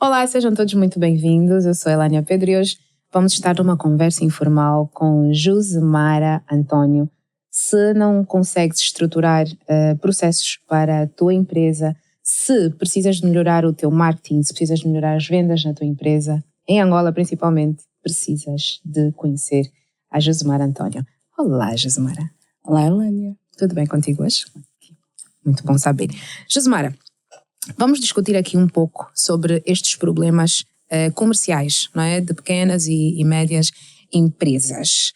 Olá, sejam todos muito bem-vindos. Eu sou Elânia Pedro e hoje vamos estar numa conversa informal com Josemara António. Se não consegues estruturar processos para a tua empresa, se precisas de melhorar o teu marketing, se precisas de melhorar as vendas na tua empresa, em Angola principalmente, precisas de conhecer a Josemara António. Olá, Josemara. Olá, Elânia. Tudo bem contigo hoje? Muito bom saber. Josemara, vamos discutir aqui um pouco sobre estes problemas comerciais, não é? De pequenas e médias empresas.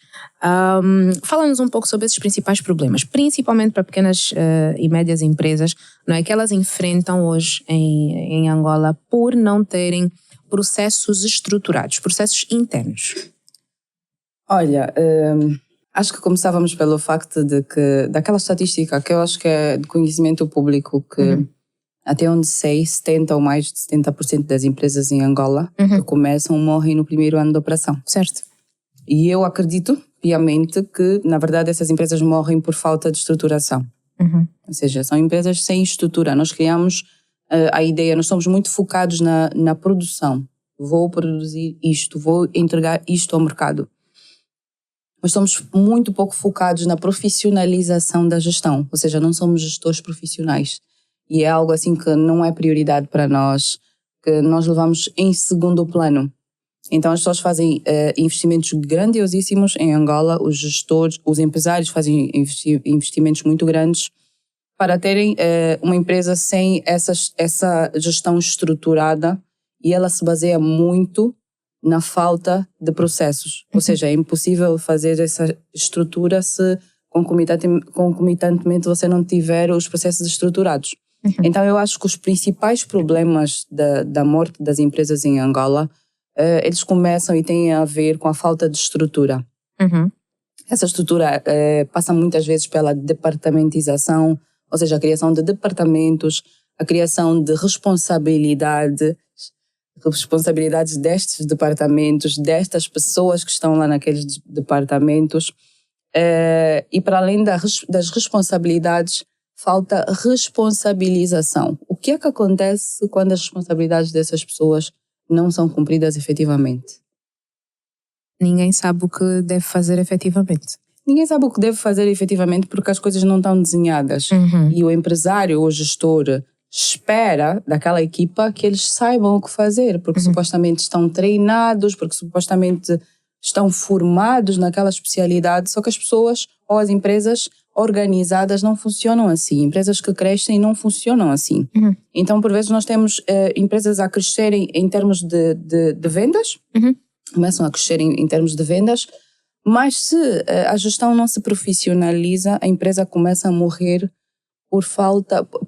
Fala-nos um pouco sobre esses principais problemas, principalmente para pequenas e médias empresas, não é? Que elas enfrentam hoje em Angola por não terem processos estruturados, processos internos. Olha, acho que começávamos pelo facto de que, daquela estatística que eu acho que é de conhecimento público, que até onde sei, 70% ou mais de 70% das empresas em Angola que começam morrem no primeiro ano de operação. Certo. E eu acredito piamente que, na verdade, essas empresas morrem por falta de estruturação. Ou seja, são empresas sem estrutura. Nós criamos a ideia, nós estamos muito focados na produção. Vou produzir isto, vou entregar isto ao mercado. Mas estamos muito pouco focados na profissionalização da gestão, ou seja, não somos gestores profissionais. E é algo assim que não é prioridade para nós, que nós levamos em segundo plano. Então as pessoas fazem investimentos grandiosíssimos em Angola, os gestores, os empresários fazem investimentos muito grandes para terem uma empresa sem essa gestão estruturada, e ela se baseia muito na falta de processos. Ou seja, é impossível fazer essa estrutura se concomitantemente você não tiver os processos estruturados. Então eu acho que os principais problemas da morte das empresas em Angola, eles começam e têm a ver com a falta de estrutura. Essa estrutura passa muitas vezes pela departamentização, ou seja, a criação de departamentos, a criação de responsabilidades destes departamentos, destas pessoas que estão lá naqueles departamentos. E para além das responsabilidades, falta responsabilização. O que é que acontece quando as responsabilidades dessas pessoas não são cumpridas efetivamente? Ninguém sabe o que deve fazer efetivamente. Ninguém sabe o que deve fazer efetivamente porque as coisas não estão desenhadas. E o empresário ou o gestor espera daquela equipa que eles saibam o que fazer, porque supostamente estão treinados, porque supostamente estão formados naquela especialidade, só que as pessoas ou as empresas organizadas não funcionam assim. Empresas que crescem não funcionam assim. Então, por vezes, nós temos empresas a crescerem em termos de vendas, começam a crescer em termos de vendas, mas se a gestão não se profissionaliza, a empresa começa a morrer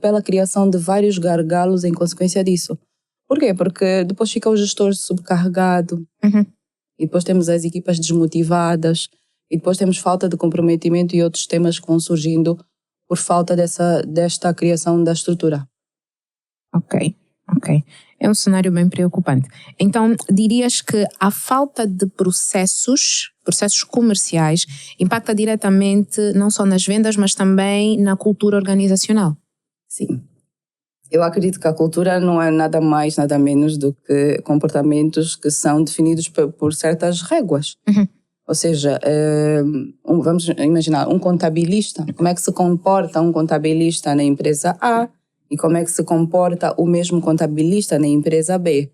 pela criação de vários gargalos em consequência disso. Por quê? Porque depois fica o gestor subcarregado, e depois temos as equipas desmotivadas, e depois temos falta de comprometimento e outros temas que vão surgindo por falta desta criação da estrutura. Ok. É um cenário bem preocupante. Então, dirias que a falta de processos comerciais, impacta diretamente não só nas vendas, mas também na cultura organizacional? Sim. Eu acredito que a cultura não é nada mais, nada menos do que comportamentos que são definidos por certas réguas. Ou seja, vamos imaginar um contabilista. Como é que se comporta um contabilista na empresa A e como é que se comporta o mesmo contabilista na empresa B?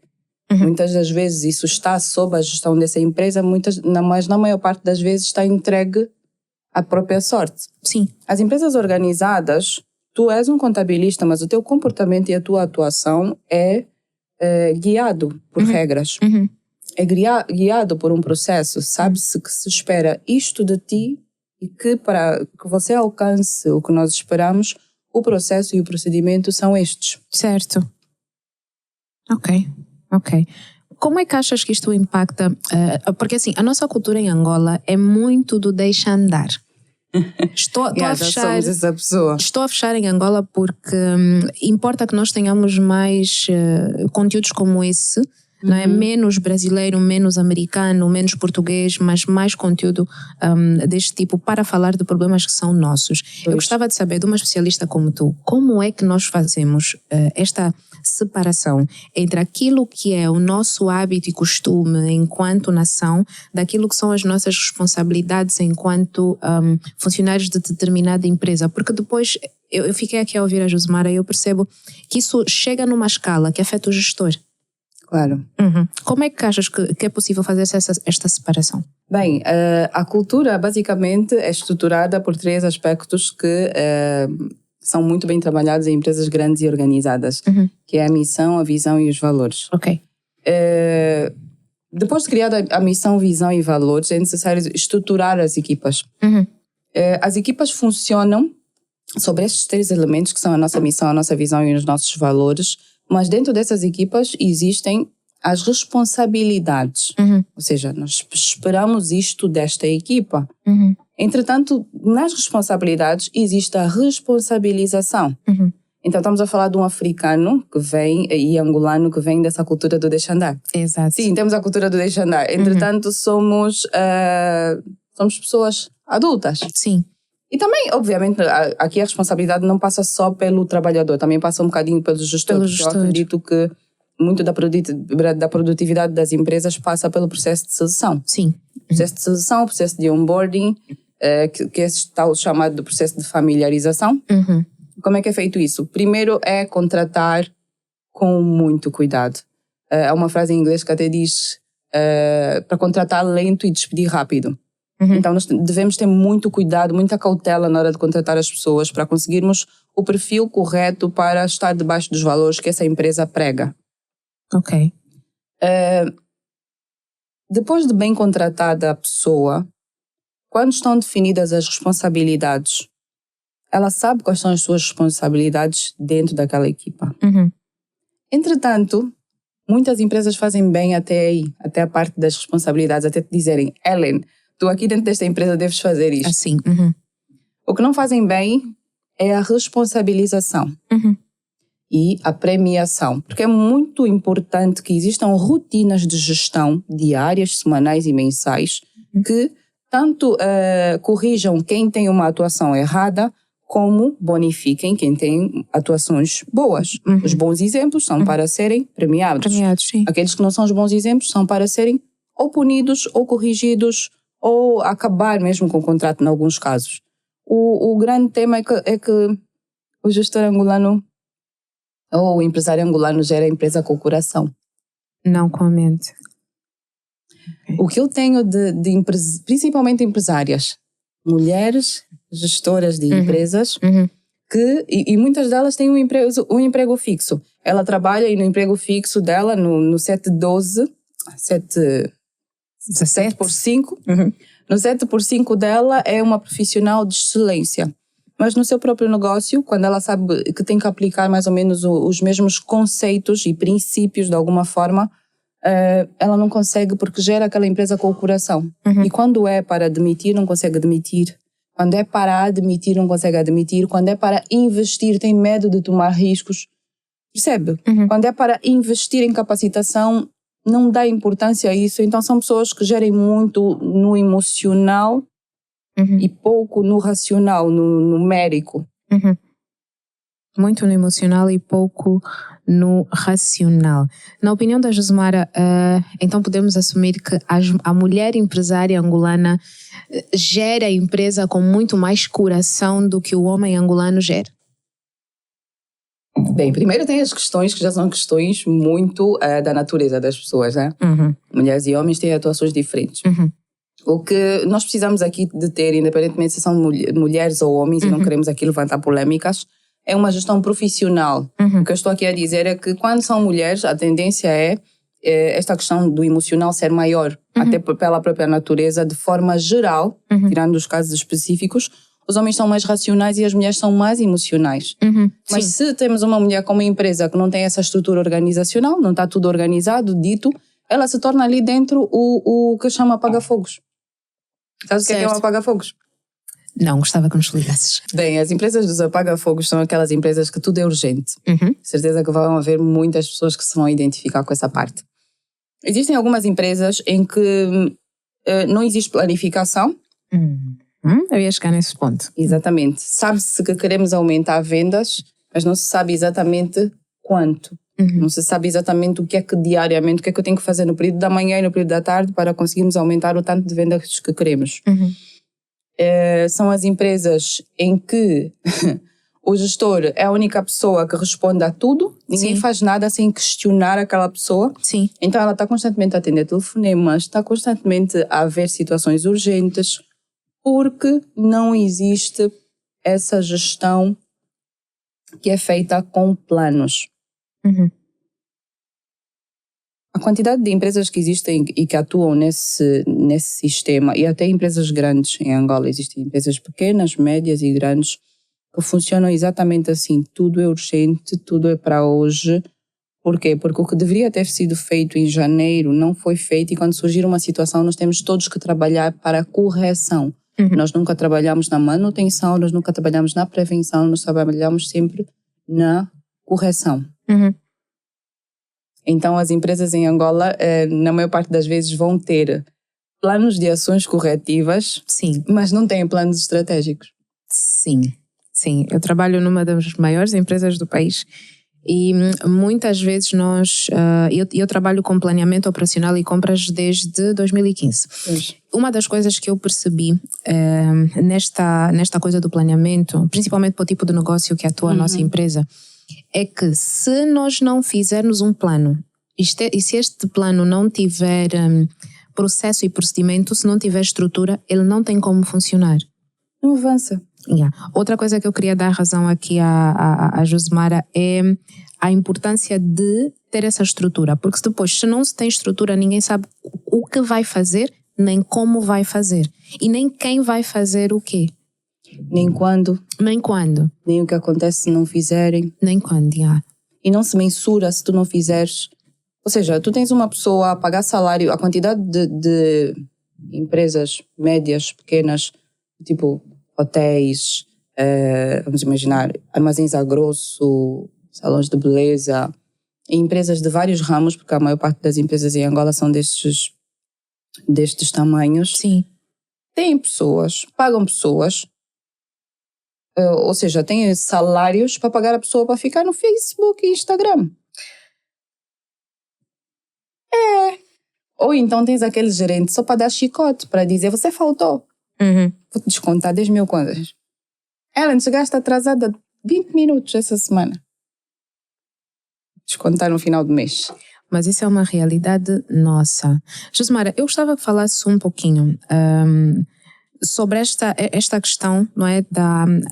Muitas das vezes isso está sob a gestão dessa empresa, mas na maior parte das vezes está entregue à própria sorte. Sim. As empresas organizadas, tu és um contabilista, mas o teu comportamento e a tua atuação é guiado por regras. É guiado por um processo. Sabe-se que se espera isto de ti e que para que você alcance o que nós esperamos, o processo e o procedimento são estes. Certo. Ok. Como é que achas que isto impacta? Porque assim, a nossa cultura em Angola é muito do deixa andar. Estou a fechar, somos essa pessoa. Estou a fechar em Angola porque importa que nós tenhamos mais conteúdos como esse não é? Menos brasileiro, menos americano, menos português, mas mais conteúdo deste tipo para falar de problemas que são nossos. Eu gostava de saber, de uma especialista como tu, como é que nós fazemos esta separação entre aquilo que é o nosso hábito e costume enquanto nação, daquilo que são as nossas responsabilidades enquanto funcionários de determinada empresa, porque depois eu fiquei aqui a ouvir a Josemara e eu percebo que isso chega numa escala que afeta o gestor. Claro. Como é que achas que é possível fazer esta separação? Bem, a cultura basicamente é estruturada por 3 aspectos que são muito bem trabalhados em empresas grandes e organizadas, que é a missão, a visão e os valores. Ok. Depois de criar a missão, visão e valores, é necessário estruturar as equipas. As equipas funcionam sobre estes 3 elementos, que são a nossa missão, a nossa visão e os nossos valores, mas dentro dessas equipas existem as responsabilidades. Ou seja, nós esperamos isto desta equipa. Entretanto, nas responsabilidades existe a responsabilização. Então estamos a falar de um africano que vem e angolano que vem dessa cultura do deixa andar. Exato. Sim, temos a cultura do deixa andar. Entretanto, somos pessoas adultas. Sim. E também, obviamente, aqui a responsabilidade não passa só pelo trabalhador, também passa um bocadinho pelo gestor. Eu acredito que muito da produtividade das empresas passa pelo processo de seleção. Sim. Processo de seleção, processo de onboarding, que é tal chamado de processo de familiarização. Como é que é feito isso? Primeiro é contratar com muito cuidado. Há uma frase em inglês que até diz para contratar lento e despedir rápido. Então nós devemos ter muito cuidado, muita cautela na hora de contratar as pessoas para conseguirmos o perfil correto para estar debaixo dos valores que essa empresa prega. Ok. Depois de bem contratada a pessoa, quando estão definidas as responsabilidades, ela sabe quais são as suas responsabilidades dentro daquela equipa. Entretanto, muitas empresas fazem bem até aí, até a parte das responsabilidades, até te dizerem, Ellen, tu aqui dentro desta empresa deves fazer isto. Assim. O que não fazem bem é a responsabilização e a premiação. Porque é muito importante que existam rotinas de gestão diárias, semanais e mensais que tanto corrijam quem tem uma atuação errada, como bonifiquem quem tem atuações boas. Os bons exemplos são para serem premiados. Sim. Aqueles que não são os bons exemplos são para serem ou punidos ou corrigidos ou acabar mesmo com o contrato em alguns casos. O grande tema é que o gestor angolano ou o empresário angolano gera a empresa com o coração. Não comente. Okay. O que eu tenho principalmente empresárias, mulheres gestoras de empresas, que, e muitas delas têm um emprego fixo. Ela trabalha e no emprego fixo dela, no 7/12, 7 por 5, no 7 por 5 dela é uma profissional de excelência. Mas no seu próprio negócio, quando ela sabe que tem que aplicar mais ou menos os mesmos conceitos e princípios de alguma forma, ela não consegue porque gera aquela empresa com o coração. E quando é para admitir, não consegue admitir. Quando é para admitir, não consegue admitir. Quando é para investir, tem medo de tomar riscos. Percebe? Quando é para investir em capacitação, não dá importância a isso. Então são pessoas que gerem muito no emocional e pouco no racional, no numérico. Muito no emocional e pouco no racional. Na opinião da Josemara, então podemos assumir que a mulher empresária angolana gera a empresa com muito mais coração do que o homem angolano gera? Bem, primeiro tem as questões que já são questões muito da natureza das pessoas, né? Mulheres e homens têm atuações diferentes. O que nós precisamos aqui de ter, independentemente se são mulheres ou homens, e não queremos aqui levantar polêmicas, é uma gestão profissional. O que eu estou aqui a dizer é que quando são mulheres, a tendência é esta questão do emocional ser maior, até pela própria natureza, de forma geral, tirando os casos específicos. Os homens são mais racionais e as mulheres são mais emocionais. Mas se temos uma mulher com uma empresa que não tem essa estrutura organizacional, não está tudo organizado, dito, ela se torna ali dentro o que chama apaga-fogos. Sabes o que é um apaga-fogos? Não, gostava que nos expligasses. Bem, as empresas dos apaga-fogos são aquelas empresas que tudo é urgente. Certeza que vão haver muitas pessoas que se vão identificar com essa parte. Existem algumas empresas em que não existe planificação. Eu ia chegar nesse ponto. Exatamente. Sabe-se que queremos aumentar vendas, mas não se sabe exatamente quanto. Não se sabe exatamente o que é que diariamente, o que é que eu tenho que fazer no período da manhã e no período da tarde para conseguirmos aumentar o tanto de vendas que queremos. São as empresas em que o gestor é a única pessoa que responde a tudo, ninguém faz nada sem questionar aquela pessoa. Sim. Então ela está constantemente a atender telefonemas, está constantemente a ver situações urgentes, porque não existe essa gestão que é feita com planos. A quantidade de empresas que existem e que atuam nesse sistema, e até empresas grandes em Angola, existem empresas pequenas, médias e grandes, que funcionam exatamente assim. Tudo é urgente, tudo é para hoje. Por quê? Porque o que deveria ter sido feito em janeiro não foi feito, e quando surgir uma situação nós temos todos que trabalhar para a correção. Nós nunca trabalhamos na manutenção, nós nunca trabalhamos na prevenção, nós trabalhamos sempre na correção. Então as empresas em Angola, na maior parte das vezes, vão ter planos de ações corretivas, mas não têm planos estratégicos. Sim, eu trabalho numa das maiores empresas do país e muitas vezes eu trabalho com planeamento operacional e compras desde 2015. Uma das coisas que eu percebi nesta coisa do planeamento, principalmente para o tipo de negócio que atua a nossa empresa, é que se nós não fizermos um plano, e se este plano não tiver processo e procedimento, se não tiver estrutura, ele não tem como funcionar. Não avança. Outra coisa que eu queria dar razão aqui à Josemara é a importância de ter essa estrutura, porque depois, se não se tem estrutura, ninguém sabe o que vai fazer, nem como vai fazer, e nem quem vai fazer o quê. Nem quando. Nem o que acontece se não fizerem. Nem quando, E não se mensura se tu não fizeres. Ou seja, tu tens uma pessoa a pagar salário, a quantidade de empresas médias, pequenas, tipo hotéis, vamos imaginar, armazéns a grosso, salões de beleza, empresas de vários ramos, porque a maior parte das empresas em Angola são destes tamanhos. Têm pessoas, pagam pessoas, ou seja, têm salários para pagar a pessoa para ficar no Facebook e Instagram. Ou então tens aquele gerente só para dar chicote, para dizer, você faltou. Vou te descontar 10 mil contas. Ellen, chegaste atrasada 20 minutos essa semana. Descontar no final do mês. Mas isso é uma realidade nossa. Josemara, eu gostava que falasse um pouquinho sobre esta questão, não é,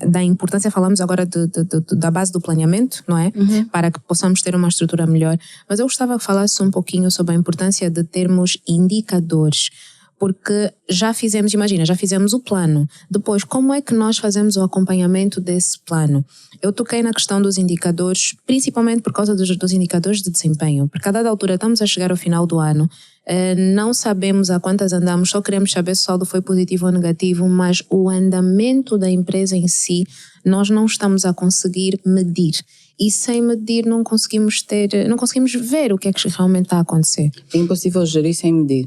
da importância. Falamos agora da base do planeamento, não é, para que possamos ter uma estrutura melhor, mas eu gostava que falasse um pouquinho sobre a importância de termos indicadores, porque já fizemos o plano. Depois, como é que nós fazemos o acompanhamento desse plano? Eu toquei na questão dos indicadores, principalmente por causa dos indicadores de desempenho, porque a dada altura estamos a chegar ao final do ano, não sabemos a quantas andamos, só queremos saber se o saldo foi positivo ou negativo, mas o andamento da empresa em si, nós não estamos a conseguir medir. E sem medir não conseguimos ver o que é que realmente está a acontecer. É impossível gerir sem medir.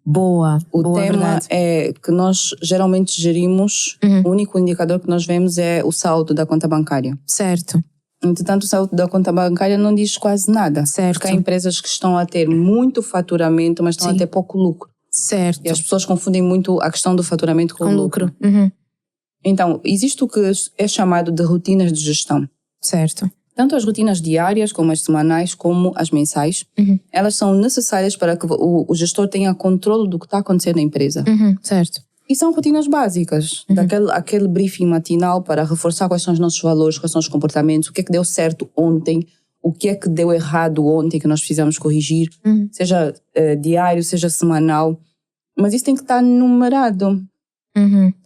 Boa tema verdade. é que nós geralmente gerimos, o único indicador que nós vemos é o saldo da conta bancária. Certo. Entretanto, o saldo da conta bancária não diz quase nada. Certo. Porque há empresas que estão a ter muito faturamento, mas estão a ter pouco lucro. Certo. E as pessoas confundem muito a questão do faturamento com o lucro. Então, existe o que é chamado de rotinas de gestão. Certo. Tanto as rotinas diárias, como as semanais, como as mensais, elas são necessárias para que o gestor tenha controle do que está acontecendo na empresa. Certo. E são rotinas básicas, aquele briefing matinal para reforçar quais são os nossos valores, quais são os comportamentos, o que é que deu certo ontem, o que é que deu errado ontem que nós precisamos corrigir, seja diário, seja semanal. Mas isso tem que estar numerado.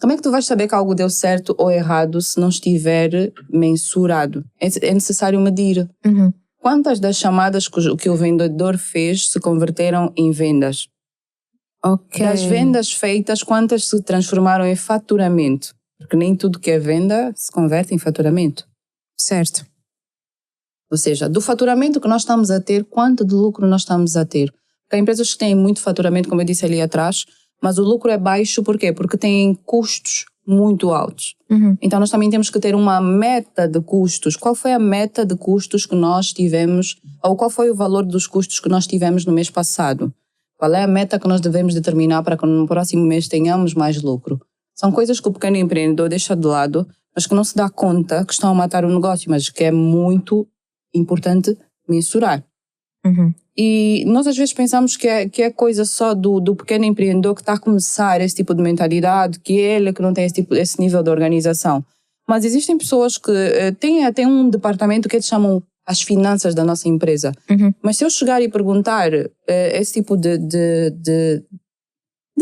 Como é que tu vais saber que algo deu certo ou errado se não estiver mensurado? É necessário medir. Quantas das chamadas que o vendedor fez se converteram em vendas? Das vendas feitas, quantas se transformaram em faturamento? Porque nem tudo que é venda se converte em faturamento. Certo. Ou seja, do faturamento que nós estamos a ter, quanto de lucro nós estamos a ter? Há empresas que têm muito faturamento, como eu disse ali atrás, mas o lucro é baixo, por quê? Porque têm custos muito altos. Então nós também temos que ter uma meta de custos. Qual foi a meta de custos que nós tivemos, ou qual foi o valor dos custos que nós tivemos no mês passado? Qual é a meta que nós devemos determinar para que no próximo mês tenhamos mais lucro? São coisas que o pequeno empreendedor deixa de lado, mas que não se dá conta que estão a matar o negócio, mas que é muito importante mensurar. E nós às vezes pensamos que é coisa só do pequeno empreendedor que está a começar esse tipo de mentalidade, que ele que não tem esse nível de organização. Mas existem pessoas que têm até um departamento que eles chamam as finanças da nossa empresa. Mas se eu chegar e perguntar esse tipo de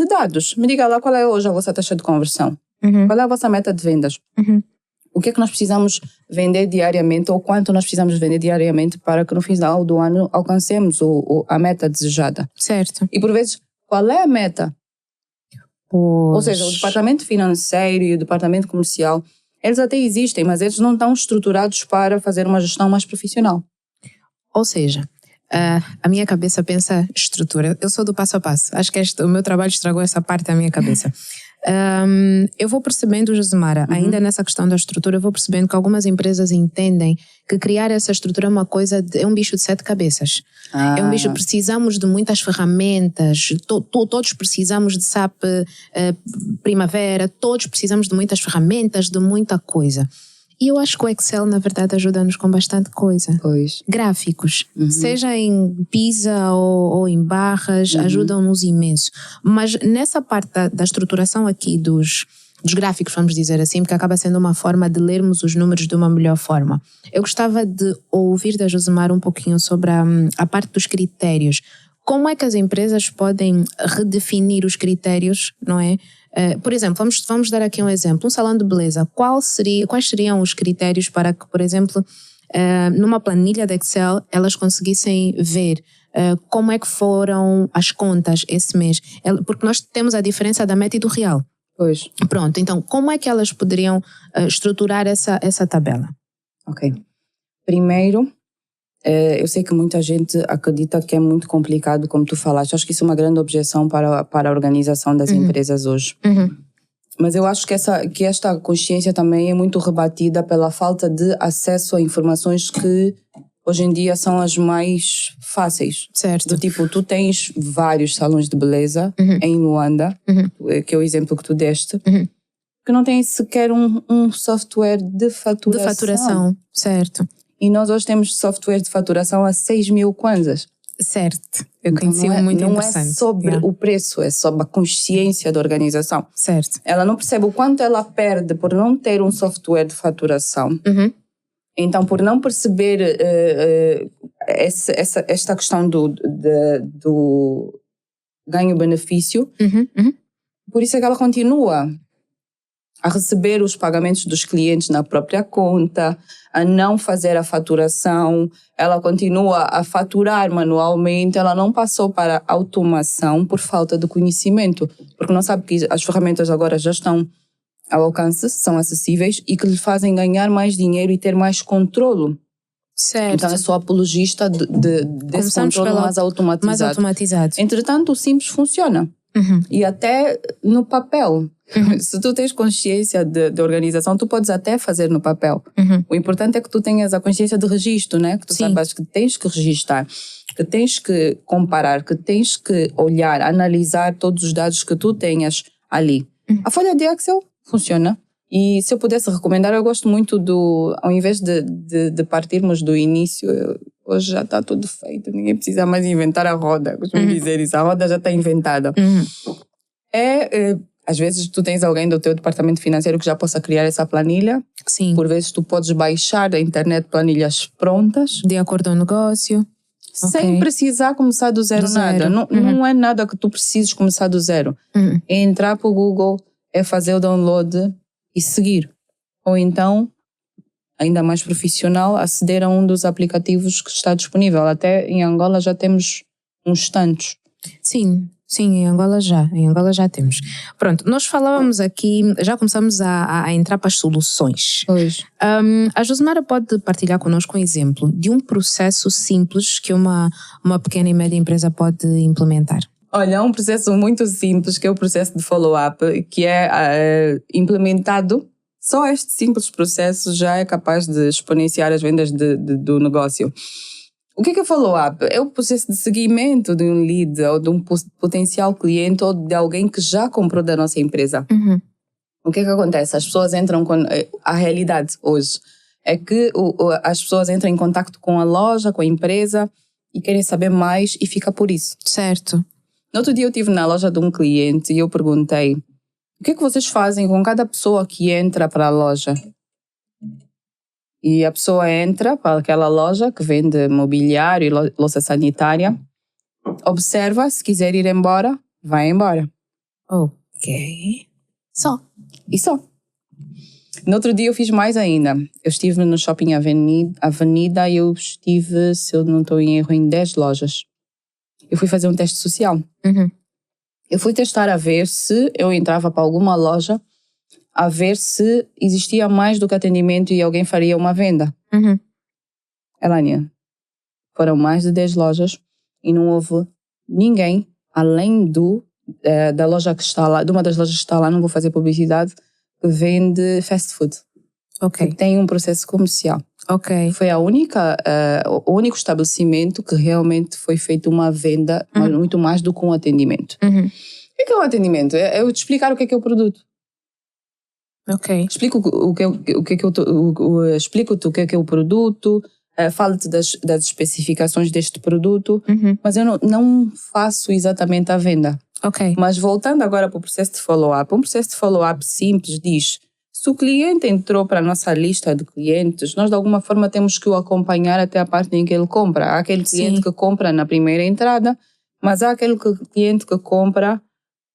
dados, me diga lá qual é hoje a vossa taxa de conversão, qual é a vossa meta de vendas, o que é que nós precisamos vender diariamente ou quanto nós precisamos vender diariamente para que no final do ano alcancemos a meta desejada. Certo. E por vezes, qual é a meta? Pois. Ou seja, o departamento financeiro e o departamento comercial, eles até existem, mas eles não estão estruturados para fazer uma gestão mais profissional. Ou seja, a minha cabeça pensa estrutura. Eu sou do passo a passo. Acho que o meu trabalho estragou essa parte da minha cabeça. Eu vou percebendo, Josemara, ainda nessa questão da estrutura, eu vou percebendo que algumas empresas entendem que criar essa estrutura é um bicho de 7 cabeças. É um bicho, precisamos de muitas ferramentas, todos precisamos de SAP Primavera, todos precisamos de muitas ferramentas, de muita coisa. E eu acho que o Excel, na verdade, ajuda-nos com bastante coisa. Pois. Gráficos, seja em pizza ou em barras, ajudam-nos imenso. Mas nessa parte da estruturação aqui dos gráficos, vamos dizer assim, porque acaba sendo uma forma de lermos os números de uma melhor forma. Eu gostava de ouvir da Josemara um pouquinho sobre a parte dos critérios. Como é que as empresas podem redefinir os critérios, não é? Por exemplo, vamos dar aqui um exemplo. Um salão de beleza. Quais seriam os critérios para que, por exemplo, numa planilha de Excel, elas conseguissem ver como é que foram as contas esse mês? Porque nós temos a diferença da meta e do real. Pois. Pronto, então, como é que elas poderiam estruturar essa tabela? Ok. Primeiro, eu sei que muita gente acredita que é muito complicado, como tu falaste. Acho que isso é uma grande objeção para a organização das empresas hoje. Mas eu acho que esta consciência também é muito rebatida pela falta de acesso a informações que hoje em dia são as mais fáceis. Certo. Do tipo, tu tens vários salões de beleza em Luanda, que é o exemplo que tu deste, que não têm sequer um software de faturação. De faturação, certo. E nós hoje temos software de faturação a 6.000 kwanzas. Certo. Eu conheci muito interessante. Não é sobre o preço, é sobre a consciência da organização. Certo. Ela não percebe o quanto ela perde por não ter um software de faturação. Então, por não perceber esta questão do ganho-benefício, por isso é que ela continua a receber os pagamentos dos clientes na própria conta, a não fazer a faturação, ela continua a faturar manualmente, ela não passou para a automação por falta de conhecimento, porque não sabe que as ferramentas agora já estão ao alcance, são acessíveis e que lhe fazem ganhar mais dinheiro e ter mais controlo. Certo. Então eu sou apologista desse controle mais automatizado. Entretanto, o simples funciona. E até no papel. Se tu tens consciência de organização, tu podes até fazer no papel. O importante é que tu tenhas a consciência de registro, né? Que tu saibas que tens que registrar, que tens que comparar, que tens que olhar, analisar todos os dados que tu tenhas ali. A folha de Excel funciona. E se eu pudesse recomendar, eu gosto muito ao invés de partirmos do início, hoje já está tudo feito, ninguém precisa mais inventar a roda, costumo dizer isso, a roda já está inventada. Às vezes tu tens alguém do teu departamento financeiro que já possa criar essa planilha. Sim. Por vezes tu podes baixar da internet planilhas prontas. De acordo com o negócio. Sem precisar começar do zero. Nada. Não é nada que tu precises começar do zero. É entrar para o Google, é fazer o download e seguir. Ou então, ainda mais profissional, aceder a um dos aplicativos que está disponível. Até em Angola já temos uns tantos. Sim. Sim, em Angola já temos. Pronto, nós falávamos aqui, já começamos a entrar para as soluções. Pois. A Josemara pode partilhar connosco um exemplo de um processo simples que uma pequena e média empresa pode implementar? Olha, um processo muito simples, que é o processo de follow-up, que é implementado. Só este simples processo já é capaz de exponenciar as vendas do negócio. O que é follow-up? É o processo de seguimento de um lead ou de um potencial cliente ou de alguém que já comprou da nossa empresa. Uhum. O que acontece? As pessoas entram com... A realidade hoje é que as pessoas entram em contato com a loja, com a empresa e querem saber mais e fica por isso. Certo. No outro dia eu estive na loja de um cliente e eu perguntei: o que vocês fazem com cada pessoa que entra para a loja? E a pessoa entra para aquela loja que vende mobiliário e louça sanitária, observa, se quiser ir embora, vai embora. Ok. Só. E só. No outro dia eu fiz mais ainda. Eu estive no Shopping Avenida e eu estive, se eu não estou em erro, em 10 lojas. Eu fui fazer um teste social. Uhum. Eu fui testar a ver se eu entrava para alguma loja, a ver se existia mais do que atendimento e alguém faria uma venda. Uhum. Elânia, foram mais de 10 lojas e não houve ninguém, além da loja que está lá, de uma das lojas que está lá, não vou fazer publicidade, que vende fast food. Ok. Que tem um processo comercial. Ok. Foi o único estabelecimento que realmente foi feita uma venda, mas muito mais do que um atendimento. Uhum. O que é um atendimento? É eu te explicar o que é o produto. Ok. Explico explico-te o que é o produto, falo-te das especificações deste produto, mas eu não faço exatamente a venda. Ok. Mas voltando agora para o processo de follow-up, um processo de follow-up simples diz: se o cliente entrou para a nossa lista de clientes, nós de alguma forma temos que o acompanhar até a parte em que ele compra. Há aquele cliente que compra na primeira entrada, mas há aquele cliente que compra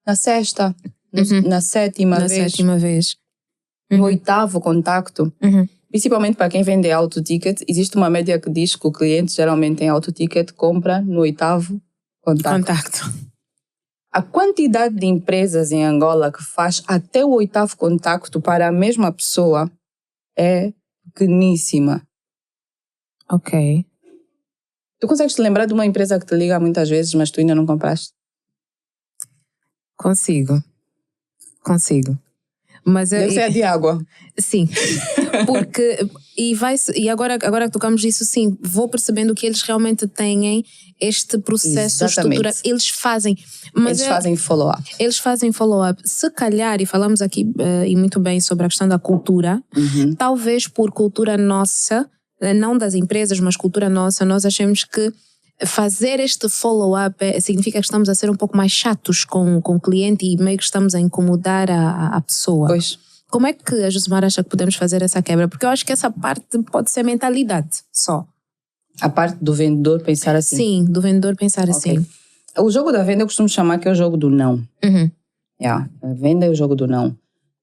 na sexta, na sétima vez. No oitavo contacto, principalmente para quem vende auto-ticket, existe uma média que diz que o cliente geralmente em auto-ticket compra no oitavo contacto. A quantidade de empresas em Angola que faz até o oitavo contacto para a mesma pessoa é pequeníssima. Ok. Tu consegues te lembrar de uma empresa que te liga muitas vezes, mas tu ainda não compraste? Consigo. Mas deve ser a de água. Sim, porque e agora que tocamos nisso, sim, vou percebendo que eles realmente têm este processo estruturado. Eles fazem follow-up. Eles fazem follow-up. Se calhar, e falamos aqui e muito bem sobre a questão da cultura, talvez por cultura nossa, não das empresas, mas cultura nossa, nós achamos que fazer este follow-up significa que estamos a ser um pouco mais chatos com o cliente e meio que estamos a incomodar a pessoa. Pois. Como é que a Josemara acha que podemos fazer essa quebra? Porque eu acho que essa parte pode ser mentalidade só. A parte do vendedor pensar assim? Sim, do vendedor pensar assim. O jogo da venda eu costumo chamar que é o jogo do não. A venda é o jogo do não.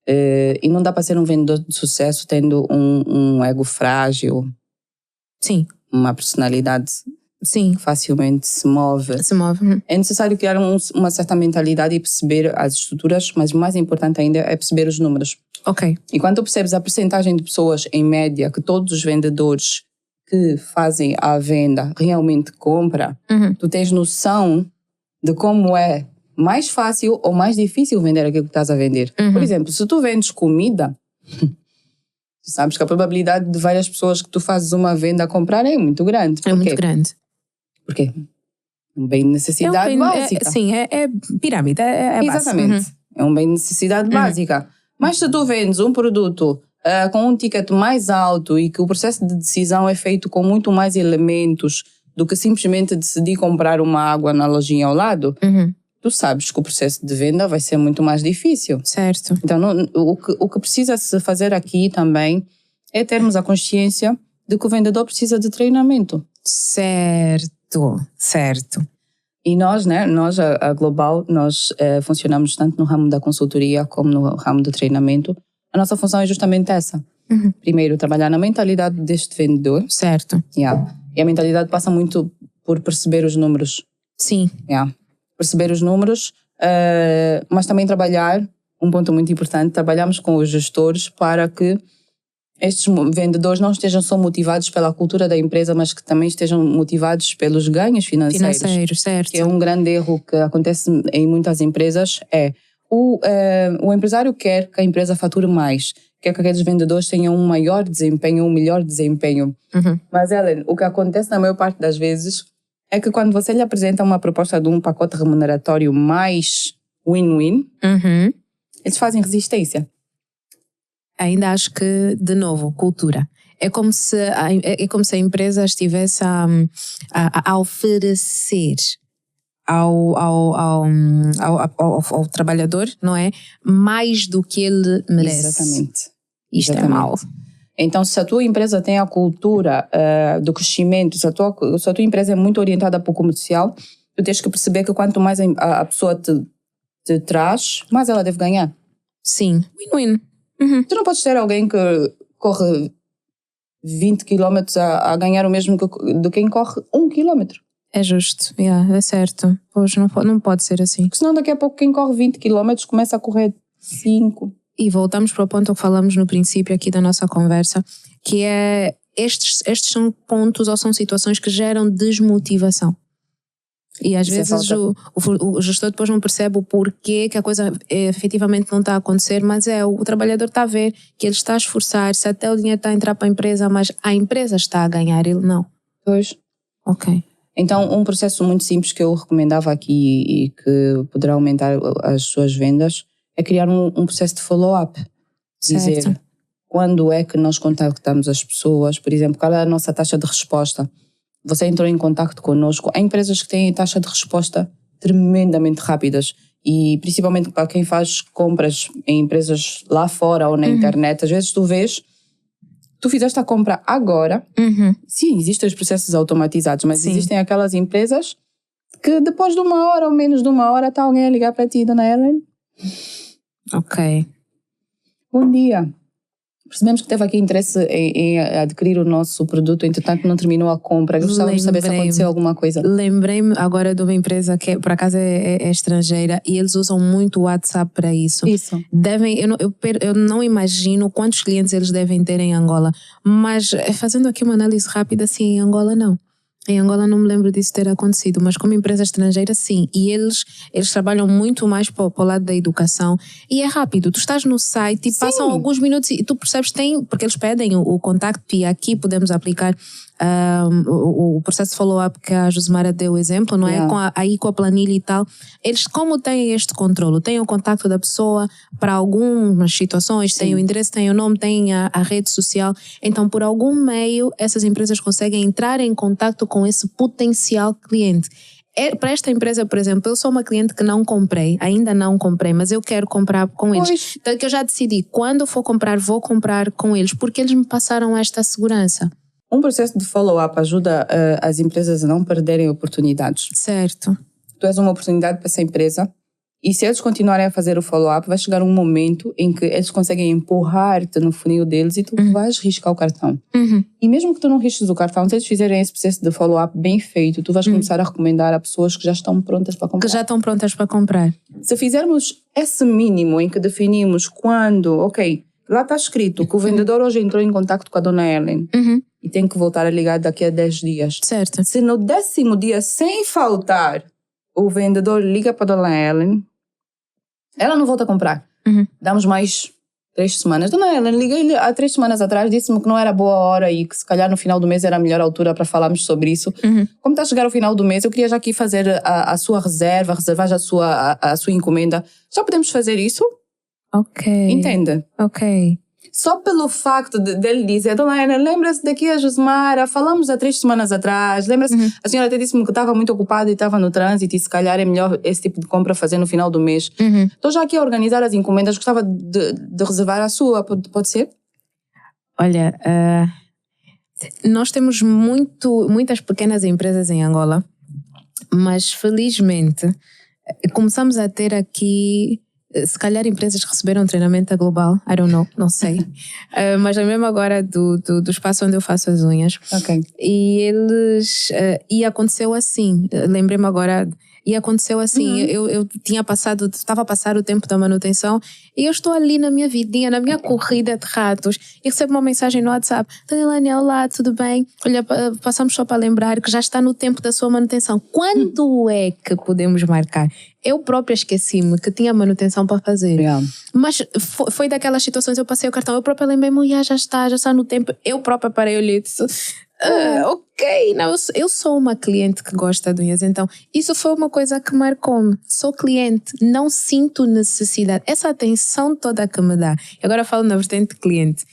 E não dá para ser um vendedor de sucesso tendo um ego frágil. Sim. Uma personalidade facilmente se move. É necessário criar uma certa mentalidade e perceber as estruturas, mas o mais importante ainda é perceber os números. Ok. E quando tu percebes a percentagem de pessoas, em média, que todos os vendedores que fazem a venda realmente compram, tu tens noção de como é mais fácil ou mais difícil vender aquilo que estás a vender. Por exemplo, se tu vendes comida, tu sabes que a probabilidade de várias pessoas que tu fazes uma venda a comprar é muito grande. É muito grande. Por quê? Um bem de necessidade básica. É pirâmide, é base. Exatamente. É um bem de necessidade básica. Mas se tu vendes um produto com um ticket mais alto e que o processo de decisão é feito com muito mais elementos do que simplesmente decidir comprar uma água na lojinha ao lado, tu sabes que o processo de venda vai ser muito mais difícil. Certo. Então, o que precisa se fazer aqui também é termos a consciência de que o vendedor precisa de treinamento. Certo. E nós, a Global, nós funcionamos tanto no ramo da consultoria como no ramo do treinamento. A nossa função é justamente essa. Primeiro, trabalhar na mentalidade deste vendedor. Certo. E a mentalidade passa muito por perceber os números. Sim. perceber os números, mas também trabalhar, um ponto muito importante, trabalhamos com os gestores para que estes vendedores não estejam só motivados pela cultura da empresa, mas que também estejam motivados pelos ganhos financeiros. Certo. Que é um grande erro que acontece em muitas empresas, o empresário quer que a empresa fature mais, quer que aqueles vendedores tenham um maior desempenho, um melhor desempenho. Mas, Ellen, o que acontece na maior parte das vezes é que quando você lhe apresenta uma proposta de um pacote remuneratório mais win-win, eles fazem resistência. Ainda acho que, de novo, cultura. É como se a empresa estivesse a oferecer ao trabalhador, não é? Mais do que ele merece. Exatamente. Isto é mau. Então, se a tua empresa tem a cultura do crescimento, se a tua empresa é muito orientada para o comercial, tu tens que perceber que quanto mais a pessoa te traz, mais ela deve ganhar. Sim, win-win. Tu não podes ter alguém que corre 20 km a ganhar o mesmo de quem corre 1 km. É justo, é certo. Pois não pode ser assim. Porque senão daqui a pouco quem corre 20 km começa a correr 5. E voltamos para o ponto que falamos no princípio aqui da nossa conversa, que é estes são pontos ou são situações que geram desmotivação. E às vezes o gestor depois não percebe o porquê que a coisa efetivamente não está a acontecer, mas o trabalhador está a ver que ele está a esforçar-se, até o dinheiro está a entrar para a empresa, mas a empresa está a ganhar, ele não. Pois. Ok. Então, um processo muito simples que eu recomendava aqui e que poderá aumentar as suas vendas é criar um processo de follow-up. Dizer quando é que nós contactamos as pessoas, por exemplo, qual é a nossa taxa de resposta. Você entrou em contacto connosco. Há empresas que têm taxa de resposta tremendamente rápidas e principalmente para quem faz compras em empresas lá fora ou na internet, às vezes tu fizeste a compra agora. Sim, existem os processos automatizados, mas existem aquelas empresas que depois de 1 hora ou menos de 1 hora está alguém a ligar para ti, Dona Ellen. Ok. Bom dia. Percebemos que teve aqui interesse em adquirir o nosso produto, entretanto não terminou a compra. Gostava de saber se aconteceu alguma coisa. Lembrei-me agora de uma empresa que por acaso é estrangeira e eles usam muito o WhatsApp para isso. Eu não imagino quantos clientes eles devem ter em Angola, mas fazendo aqui uma análise rápida, sim, em Angola não. Em Angola não me lembro disso ter acontecido, mas como empresa estrangeira sim, e eles trabalham muito mais para o lado da educação e é rápido, tu estás no site e passam alguns minutos e tu percebes porque eles pedem o contacto e aqui podemos aplicar o processo de follow-up que a Josemara deu o exemplo, não é? Aí com a planilha e tal, eles como têm este controle, têm o contacto da pessoa para algumas situações, têm o endereço, têm o nome, têm a rede social, então por algum meio essas empresas conseguem entrar em contacto com esse potencial cliente. Para esta empresa, por exemplo, eu sou uma cliente que ainda não comprei, mas eu quero comprar com eles. Então que eu já decidi, quando for comprar, vou comprar com eles, porque eles me passaram esta segurança. Um processo de follow-up ajuda as empresas a não perderem oportunidades. Certo. Tu és uma oportunidade para essa empresa e se eles continuarem a fazer o follow-up, vai chegar um momento em que eles conseguem empurrar-te no funil deles e tu vais riscar o cartão. E mesmo que tu não risques o cartão, se eles fizerem esse processo de follow-up bem feito, tu vais começar a recomendar a pessoas que já estão prontas para comprar. Se fizermos esse mínimo em que definimos quando, lá está escrito que o vendedor hoje entrou em contacto com a Dona Ellen e tem que voltar a ligar daqui a 10 dias. Certo. Se no 10º dia, sem faltar, o vendedor liga para a Dona Ellen, ela não volta a comprar. Damos mais 3 semanas. Dona Ellen, liguei-lhe há 3 semanas atrás, disse-me que não era boa hora e que se calhar no final do mês era a melhor altura para falarmos sobre isso. Como está a chegar ao final do mês, eu queria já aqui fazer a sua reservar já a sua encomenda. Já podemos fazer isso? Ok. Entende? Ok. Só pelo facto dele dizer, Dona Ellen, lembra-se daqui a Josemara, falamos há 3 semanas atrás, lembra-se, a senhora até disse-me que estava muito ocupada e estava no trânsito e se calhar é melhor esse tipo de compra fazer no final do mês. Estou já aqui a organizar as encomendas, gostava de reservar a sua, pode ser? Olha, nós temos muitas pequenas empresas em Angola, mas felizmente começamos a ter aqui se calhar empresas receberam treinamento global, I don't know, não sei. Mas é mesmo agora do espaço onde eu faço as unhas. Ok. E eles... e aconteceu assim, lembrei-me agora... E aconteceu assim, eu estava a passar o tempo da manutenção e eu estou ali na minha vidinha, na minha corrida de ratos e recebo uma mensagem no WhatsApp: Dani, olá, tudo bem? Olha, passamos só para lembrar que já está no tempo da sua manutenção. Quando é que podemos marcar? Eu própria esqueci-me que tinha manutenção para fazer. Yeah. Mas foi daquelas situações, eu passei o cartão, eu própria lembrei-me, já está no tempo. Eu própria parei, olhei e disse... ok, não, eu sou uma cliente que gosta de unhas, então isso foi uma coisa que marcou-me. Sou cliente, não sinto necessidade, essa atenção toda que me dá. E agora falo na vertente de cliente,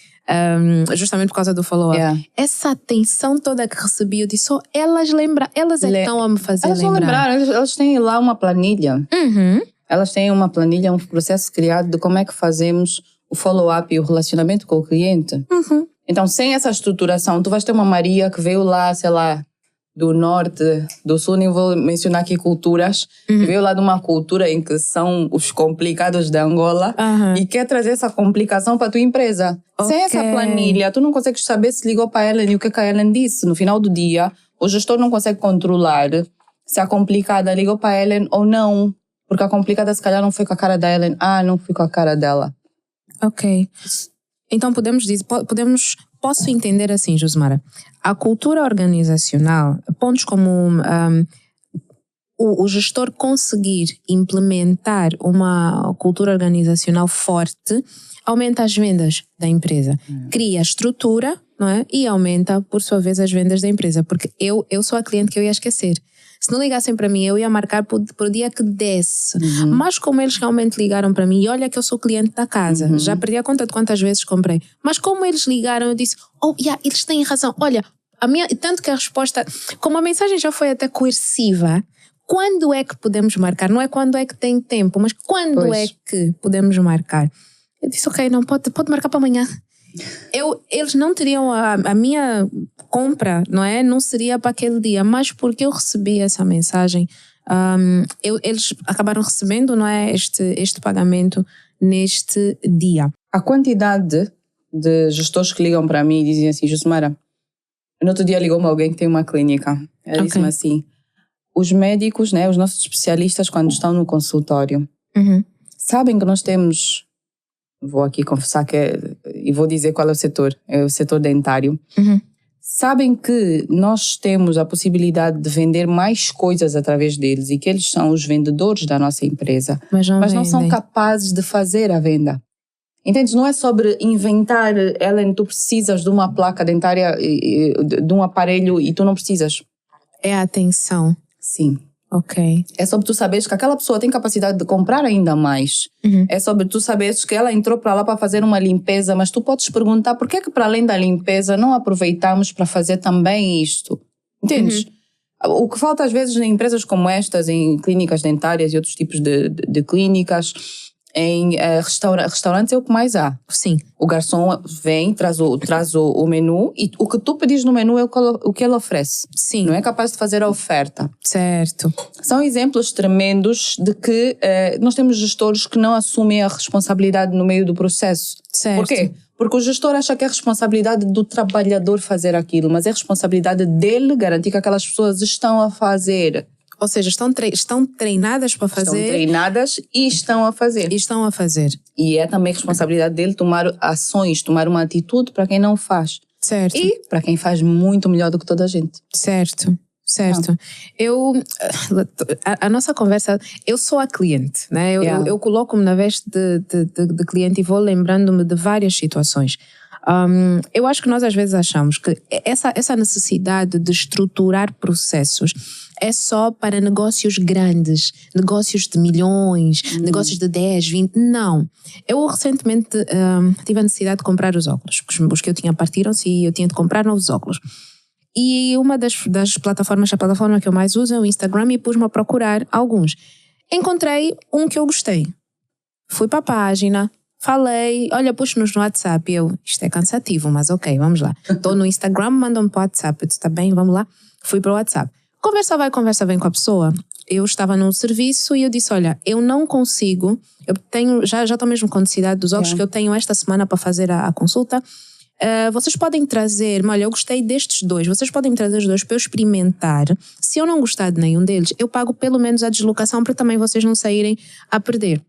justamente por causa do follow-up. Yeah. Essa atenção toda que recebi, eu disse, elas lembram, elas é que estão a me fazer elas lembrar. Elas têm lá uma planilha. Elas têm uma planilha, um processo criado de como é que fazemos o follow-up e o relacionamento com o cliente. Então, sem essa estruturação, tu vais ter uma Maria que veio lá, sei lá, do norte, do sul, nem vou mencionar aqui culturas, que veio lá de uma cultura em que são os complicados de Angola e quer trazer essa complicação para a tua empresa. Sem essa planilha, tu não consegues saber se ligou para a Ellen e o que a Ellen disse. No final do dia, o gestor não consegue controlar se a complicada ligou para a Ellen ou não. Porque a complicada, se calhar, não foi com a cara da Ellen. Não foi com a cara dela. Ok. Então posso entender assim, Josmara, a cultura organizacional, pontos como o gestor conseguir implementar uma cultura organizacional forte, aumenta as vendas da empresa, cria estrutura, não é? E aumenta, por sua vez, as vendas da empresa, porque eu sou a cliente que eu ia esquecer. Se não ligassem para mim, eu ia marcar por dia que desse. Mas como eles realmente ligaram para mim, e olha que eu sou cliente da casa, já perdi a conta de quantas vezes comprei. Mas como eles ligaram, eu disse, eles têm razão. Olha, tanto que a resposta, como a mensagem já foi até coerciva, quando é que podemos marcar? Não é quando é que tem tempo, mas quando é que podemos marcar? Eu disse, ok, não pode marcar para amanhã. Eles não teriam a minha compra, não é? Não seria para aquele dia, mas porque eu recebi essa mensagem, eles acabaram recebendo, não é, este pagamento neste dia. A quantidade de gestores que ligam para mim e dizem assim, Josmara, no outro dia ligou-me alguém que tem uma clínica. Ela disse-me assim, os médicos, né, os nossos especialistas, quando estão no consultório, sabem que nós temos... Vou aqui confessar e vou dizer qual é o setor dentário. Sabem que nós temos a possibilidade de vender mais coisas através deles e que eles são os vendedores da nossa empresa, mas não são capazes de fazer a venda. Entendes? Não é sobre inventar, Ellen, tu precisas de uma placa dentária, de um aparelho e tu não precisas. É a atenção. Sim. Ok. É sobre tu saberes que aquela pessoa tem capacidade de comprar ainda mais. É sobre tu saberes que ela entrou para lá para fazer uma limpeza, mas tu podes perguntar por que para além da limpeza não aproveitamos para fazer também isto. Entendes? O que falta às vezes em empresas como estas, em clínicas dentárias e outros tipos de clínicas, em restaurantes é o que mais há. Sim. O garçom vem, traz o menu e o que tu pedis no menu é o que ele oferece. Sim. Não é capaz de fazer a oferta. Certo. São exemplos tremendos de que nós temos gestores que não assumem a responsabilidade no meio do processo. Certo. Por quê? Porque o gestor acha que é responsabilidade do trabalhador fazer aquilo, mas é responsabilidade dele garantir que aquelas pessoas estão a fazer. Ou seja, estão treinadas para fazer. Estão treinadas e estão a fazer. E é também responsabilidade dele tomar ações, tomar uma atitude para quem não faz. Certo. E para quem faz muito melhor do que toda a gente. Certo. A nossa conversa, eu sou a cliente, né? Eu coloco-me na veste de cliente e vou lembrando-me de várias situações. Eu acho que nós às vezes achamos que essa necessidade de estruturar processos é só para negócios grandes, negócios de milhões, negócios de 10, 20, não. Eu recentemente tive a necessidade de comprar os óculos, os que eu tinha partiram-se e eu tinha de comprar novos óculos. E uma das plataformas, a plataforma que eu mais uso é o Instagram e pus-me a procurar alguns. Encontrei um que eu gostei. Fui para a página, falei, olha, puxo-nos no WhatsApp. Isto é cansativo, mas ok, vamos lá. Estou no Instagram, mandam-me para o WhatsApp. Eu disse, está bem, vamos lá. Fui para o WhatsApp. Conversa vai, conversa vem com a pessoa. eu estava no serviço e eu disse, olha, eu não consigo, eu tenho, já estou mesmo com necessidade dos óculos que eu tenho esta semana para fazer a consulta. Vocês podem trazer, olha, eu gostei destes dois, vocês podem me trazer os dois para eu experimentar. Se eu não gostar de nenhum deles, eu pago pelo menos a deslocação para também vocês não saírem a perder.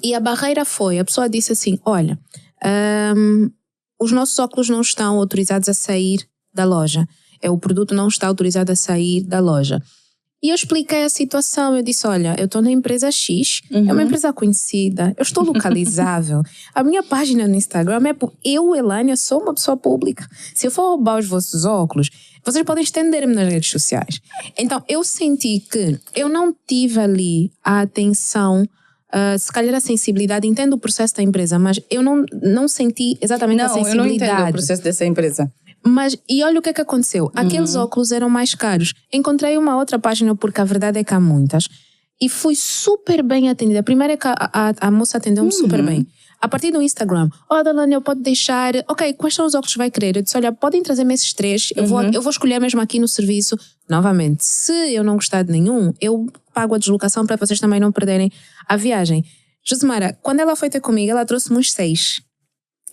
E a barreira foi, a pessoa disse assim, olha, os nossos óculos não estão autorizados a sair da loja. O produto não está autorizado a sair da loja. E eu expliquei a situação, eu disse, olha, eu estou na empresa X, é uma empresa conhecida, eu estou localizável, a minha página no Instagram eu, Elânia, sou uma pessoa pública. Se eu for roubar os vossos óculos, vocês podem estender-me nas redes sociais. Então, eu senti que eu não tive ali a atenção, se calhar a sensibilidade, entendo o processo da empresa, mas eu não senti exatamente a sensibilidade. Não, eu não entendo o processo dessa empresa. Mas, e olha o que é que aconteceu. Aqueles óculos eram mais caros. Encontrei uma outra página, porque a verdade é que há muitas. E fui super bem atendida. Primeiro é que a moça atendeu-me super bem. A partir do Instagram, Dona, eu pode deixar... Ok, quais são os óculos que vai querer? Eu disse, olha, podem trazer-me esses 3. Eu vou escolher mesmo aqui no serviço. Novamente, se eu não gostar de nenhum, eu pago a deslocação para vocês também não perderem a viagem. Josemara, quando ela foi ter comigo, ela trouxe-me uns 6.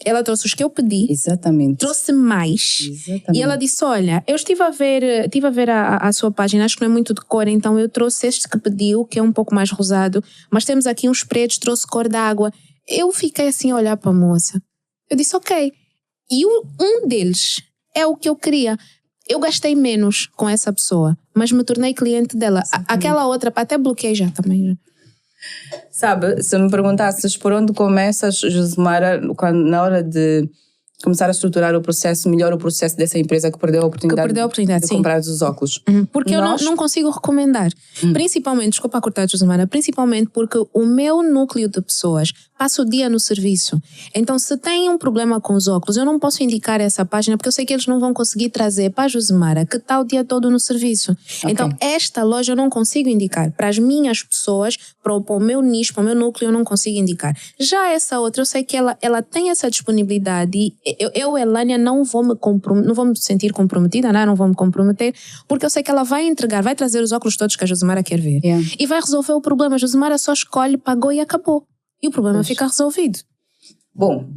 Ela trouxe os que eu pedi. Exatamente. Trouxe mais. Exatamente. E ela disse, olha, eu estive a ver a sua página, acho que não é muito de cor, então eu trouxe este que pediu, que é um pouco mais rosado, mas temos aqui uns pretos, trouxe cor d'água. Eu fiquei assim a olhar para a moça. Eu disse, ok. E um deles é o que eu queria. Eu gastei menos com essa pessoa, mas me tornei cliente dela. Aquela outra, até bloqueei já também. Sabe, se me perguntasses por onde começas, Josemara, na hora de começar a estruturar o processo, melhor o processo dessa empresa que perdeu a oportunidade de comprar os óculos. Porque eu não consigo recomendar. Principalmente, desculpa cortar, Josemara, principalmente porque o meu núcleo de pessoas passa o dia no serviço. Então, se tem um problema com os óculos, eu não posso indicar essa página porque eu sei que eles não vão conseguir trazer para a Josemara, que está o dia todo no serviço. Okay. Então, esta loja eu não consigo indicar. Para as minhas pessoas, para o meu nicho, para o meu núcleo, eu não consigo indicar. Já essa outra, eu sei que ela tem essa disponibilidade e eu, Elânia, não vou me sentir comprometida, não vou me comprometer, porque eu sei que ela vai entregar, vai trazer os óculos todos que a Josemara quer ver. E vai resolver o problema. A Josemara só escolhe, pagou e acabou. E o problema fica resolvido. Bom,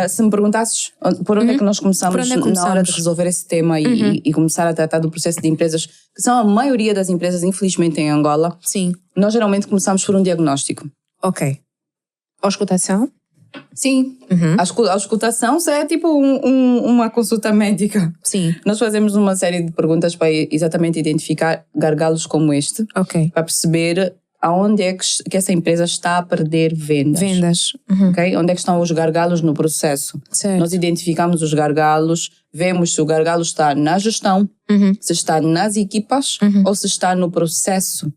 se me perguntasses por onde é que nós começamos na hora de resolver esse tema e começar a tratar do processo de empresas, que são a maioria das empresas, infelizmente, em Angola. Sim. Nós geralmente começamos por um diagnóstico. Ok. Auscultação? Sim. A auscultação é tipo uma consulta médica. Sim. Nós fazemos uma série de perguntas para exatamente identificar gargalos como este. Ok. Para perceber aonde é que essa empresa está a perder vendas. Okay? Onde é que estão os gargalos no processo. Certo. Nós identificamos os gargalos, vemos se o gargalo está na gestão, se está nas equipas ou se está no processo,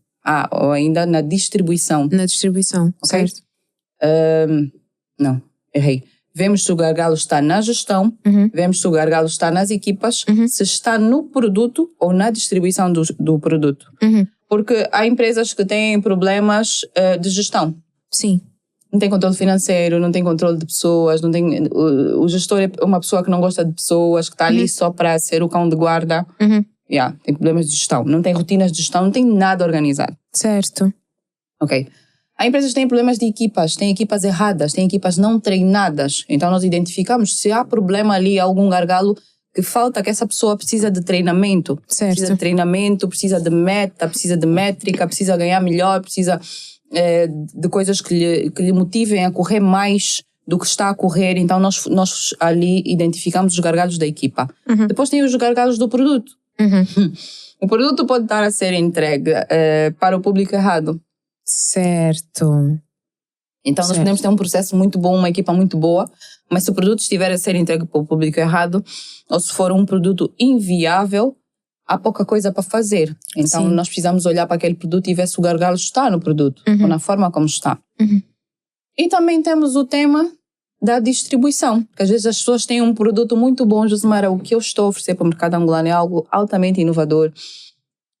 ou ainda na distribuição. Na distribuição, okay? Certo. Não, errei. Vemos se o gargalo está na gestão, vemos se o gargalo está nas equipas, se está no produto ou na distribuição do produto. Porque há empresas que têm problemas de gestão. Sim. Não tem controle financeiro, não tem controle de pessoas, não tem, o gestor é uma pessoa que não gosta de pessoas, que está ali só para ser o cão de guarda. Tem problemas de gestão, não tem rotinas de gestão, não tem nada organizado. Certo. Ok. Há empresas que têm problemas de equipas, têm equipas erradas, têm equipas não treinadas. Então nós identificamos se há problema ali, algum gargalo que falta, que essa pessoa precisa de treinamento. Certo. Precisa de treinamento, precisa de meta, precisa de métrica, precisa ganhar melhor, precisa de coisas que lhe motivem a correr mais do que está a correr. Então nós ali identificamos os gargalos da equipa. Depois tem os gargalos do produto. O produto pode estar a ser entregue para o público errado. Certo. Então nós podemos ter um processo muito bom, uma equipa muito boa, mas se o produto estiver a ser entregue para o público errado, ou se for um produto inviável, há pouca coisa para fazer. Então nós precisamos olhar para aquele produto e ver se o gargalo está no produto, ou na forma como está. E também temos o tema da distribuição, que às vezes as pessoas têm um produto muito bom, Josemara, o que eu estou a oferecer para o mercado angolano é algo altamente inovador,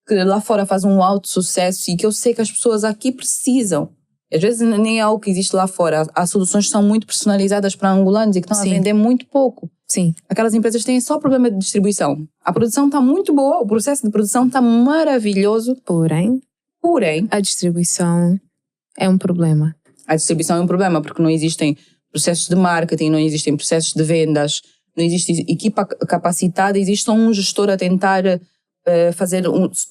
que lá fora faz um alto sucesso e que eu sei que as pessoas aqui precisam. Às vezes nem é algo que existe lá fora. As soluções são muito personalizadas para angolanos e que estão a vender muito pouco. Sim. Aquelas empresas têm só problema de distribuição. A produção está muito boa, o processo de produção está maravilhoso. Porém, Porém, a distribuição é um problema. A distribuição é um problema porque não existem processos de marketing, não existem processos de vendas, não existe equipa capacitada, existe só um gestor a tentar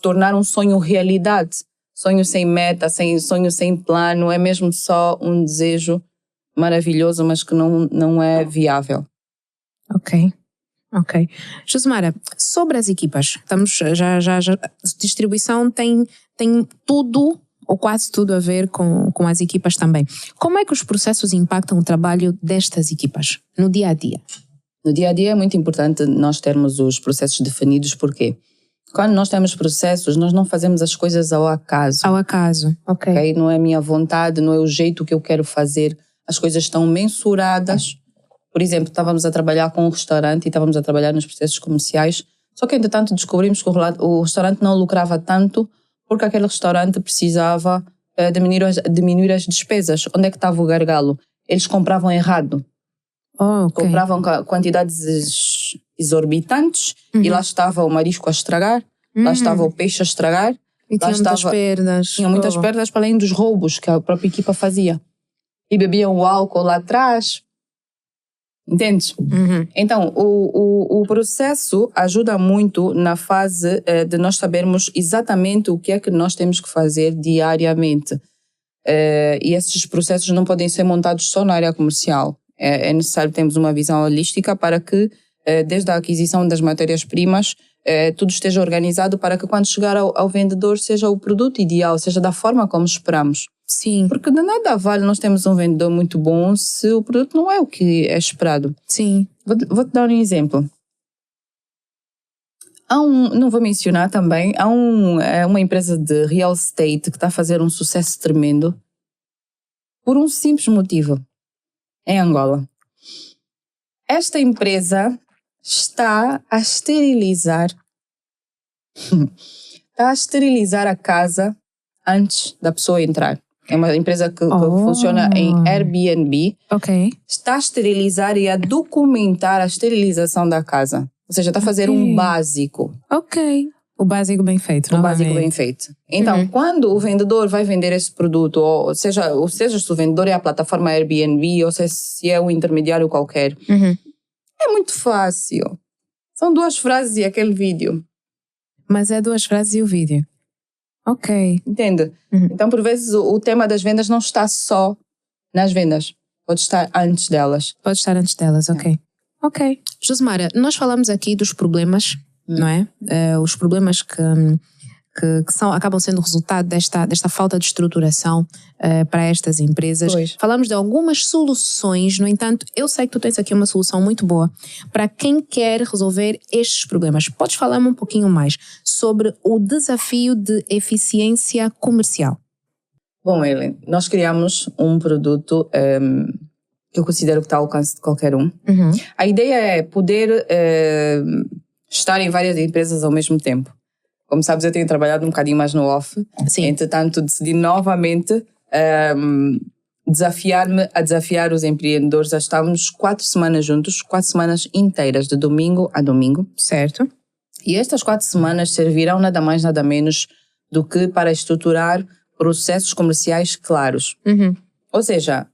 tornar um sonho realidade. Sonho sem meta, sonho sem plano, é mesmo só um desejo maravilhoso, mas que não é viável. Ok. Josemara, sobre as equipas, distribuição tem tudo ou quase tudo a ver com as equipas também. Como é que os processos impactam o trabalho destas equipas no dia a dia? No dia a dia é muito importante nós termos os processos definidos, porque quando nós temos processos, nós não fazemos as coisas ao acaso. Ao acaso, ok. Não é a minha vontade, não é o jeito que eu quero fazer. As coisas estão mensuradas. Por exemplo, estávamos a trabalhar com um restaurante e estávamos a trabalhar nos processos comerciais, só que entretanto descobrimos que o restaurante não lucrava tanto porque aquele restaurante precisava diminuir as despesas. Onde é que estava o gargalo? Eles compravam errado. Okay. Compravam quantidades exorbitantes e lá estava o marisco a estragar, lá estava o peixe a estragar. E tinha muitas perdas. Tinha muitas perdas para além dos roubos que a própria equipa fazia. E bebiam o álcool lá atrás. Entendes? Então, o processo ajuda muito na fase de nós sabermos exatamente o que é que nós temos que fazer diariamente. E esses processos não podem ser montados só na área comercial. É necessário termos uma visão holística para que, desde a aquisição das matérias-primas, tudo esteja organizado para que quando chegar ao vendedor seja o produto ideal, seja da forma como esperamos. Sim. Porque de nada vale nós termos um vendedor muito bom se o produto não é o que é esperado. Sim. Vou-te dar um exemplo. Não vou mencionar também, há uma empresa de real estate que está a fazer um sucesso tremendo por um simples motivo. Em Angola. Esta empresa está a esterilizar a casa antes da pessoa entrar. É uma empresa que funciona em Airbnb. Ok. Está a esterilizar e a documentar a esterilização da casa. Ou seja, está a fazer um básico. Ok. O básico bem feito. O básico bem feito. Então, quando o vendedor vai vender esse produto, ou seja se o vendedor é a plataforma Airbnb, ou se é um intermediário qualquer, é muito fácil. São 2 frases e aquele vídeo. Mas é 2 frases e o vídeo. Ok. Entende? Então, por vezes, o tema das vendas não está só nas vendas. Pode estar antes delas. Ok. Ok. Josemara, nós falamos aqui dos problemas, não é? Os problemas que acabam sendo resultado desta falta de estruturação para estas empresas. Pois. Falamos de algumas soluções, no entanto, eu sei que tu tens aqui uma solução muito boa para quem quer resolver estes problemas. Podes falar-me um pouquinho mais sobre o desafio de eficiência comercial? Bom, Ellen, nós criamos um produto que eu considero que está ao alcance de qualquer um. A ideia é poder estar em várias empresas ao mesmo tempo. Como sabes, eu tenho trabalhado um bocadinho mais no off. Sim. Entretanto, decidi novamente desafiar-me a desafiar os empreendedores. Já estávamos 4 semanas juntos, 4 semanas inteiras, de domingo a domingo. Certo. E estas 4 semanas servirão nada mais, nada menos do que para estruturar processos comerciais claros. Ou seja,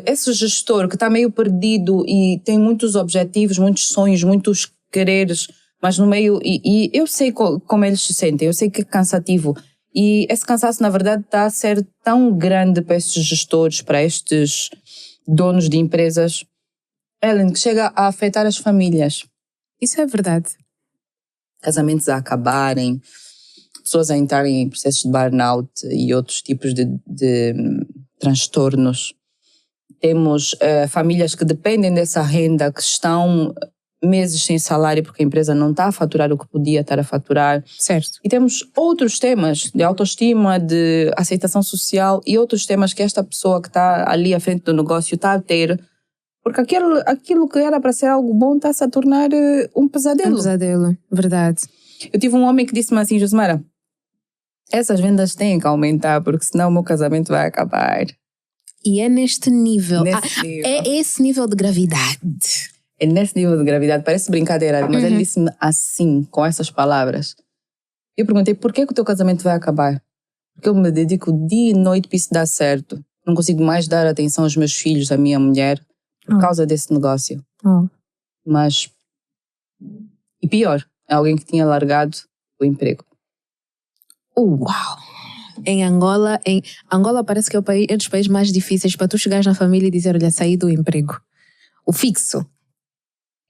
esse gestor que está meio perdido e tem muitos objetivos, muitos sonhos, muitos quereres, mas no meio, e eu sei como eles se sentem, eu sei que é cansativo. E esse cansaço, na verdade, está a ser tão grande para estes gestores, para estes donos de empresas, Ellen, que chega a afetar as famílias. Isso é verdade. Casamentos a acabarem, pessoas a entrarem em processos de burnout e outros tipos de transtornos. Temos famílias que dependem dessa renda, que estão meses sem salário porque a empresa não está a faturar o que podia estar a faturar. Certo. E temos outros temas de autoestima, de aceitação social e outros temas que esta pessoa que está ali à frente do negócio está a ter, porque aquilo que era para ser algo bom está-se a tornar um pesadelo. Um pesadelo, verdade. Eu tive um homem que disse-me assim, Josemara, essas vendas têm que aumentar porque senão o meu casamento vai acabar. E é neste nível. Nível. É esse nível de gravidade. É nesse nível de gravidade, parece brincadeira, mas ele disse-me assim, com essas palavras. Eu perguntei, por que o teu casamento vai acabar? porque eu me dedico dia e noite para isso dar certo. Não consigo mais dar atenção aos meus filhos, à minha mulher, por causa desse negócio. Mas, e pior, é alguém que tinha largado o emprego. Uau! Em Angola parece que é um dos países mais difíceis para tu chegares na família e dizer, olha, saí do emprego. O fixo.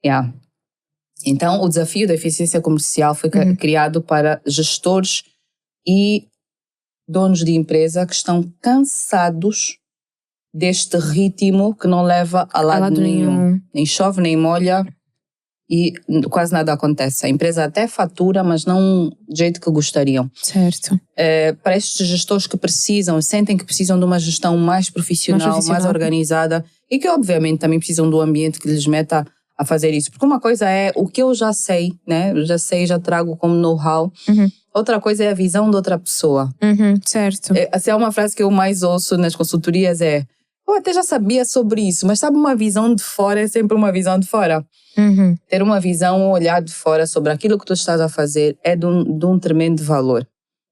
Yeah. Então, o desafio da eficiência comercial foi criado para gestores e donos de empresa que estão cansados deste ritmo que não leva a lado nenhum. Nem chove, nem molha e quase nada acontece. A empresa até fatura, mas não do jeito que gostariam. Certo. Para estes gestores que sentem que precisam de uma gestão mais profissional, mais organizada e que obviamente também precisam do ambiente que lhes meta a fazer isso. Porque uma coisa é o que eu já sei, né? Eu já trago como know-how. Outra coisa é a visão de outra pessoa. Certo. Essa é uma frase que eu mais ouço nas consultorias, eu até já sabia sobre isso, mas sabe, uma visão de fora é sempre uma visão de fora. Ter uma visão, um olhar de fora sobre aquilo que tu estás a fazer é de um tremendo valor.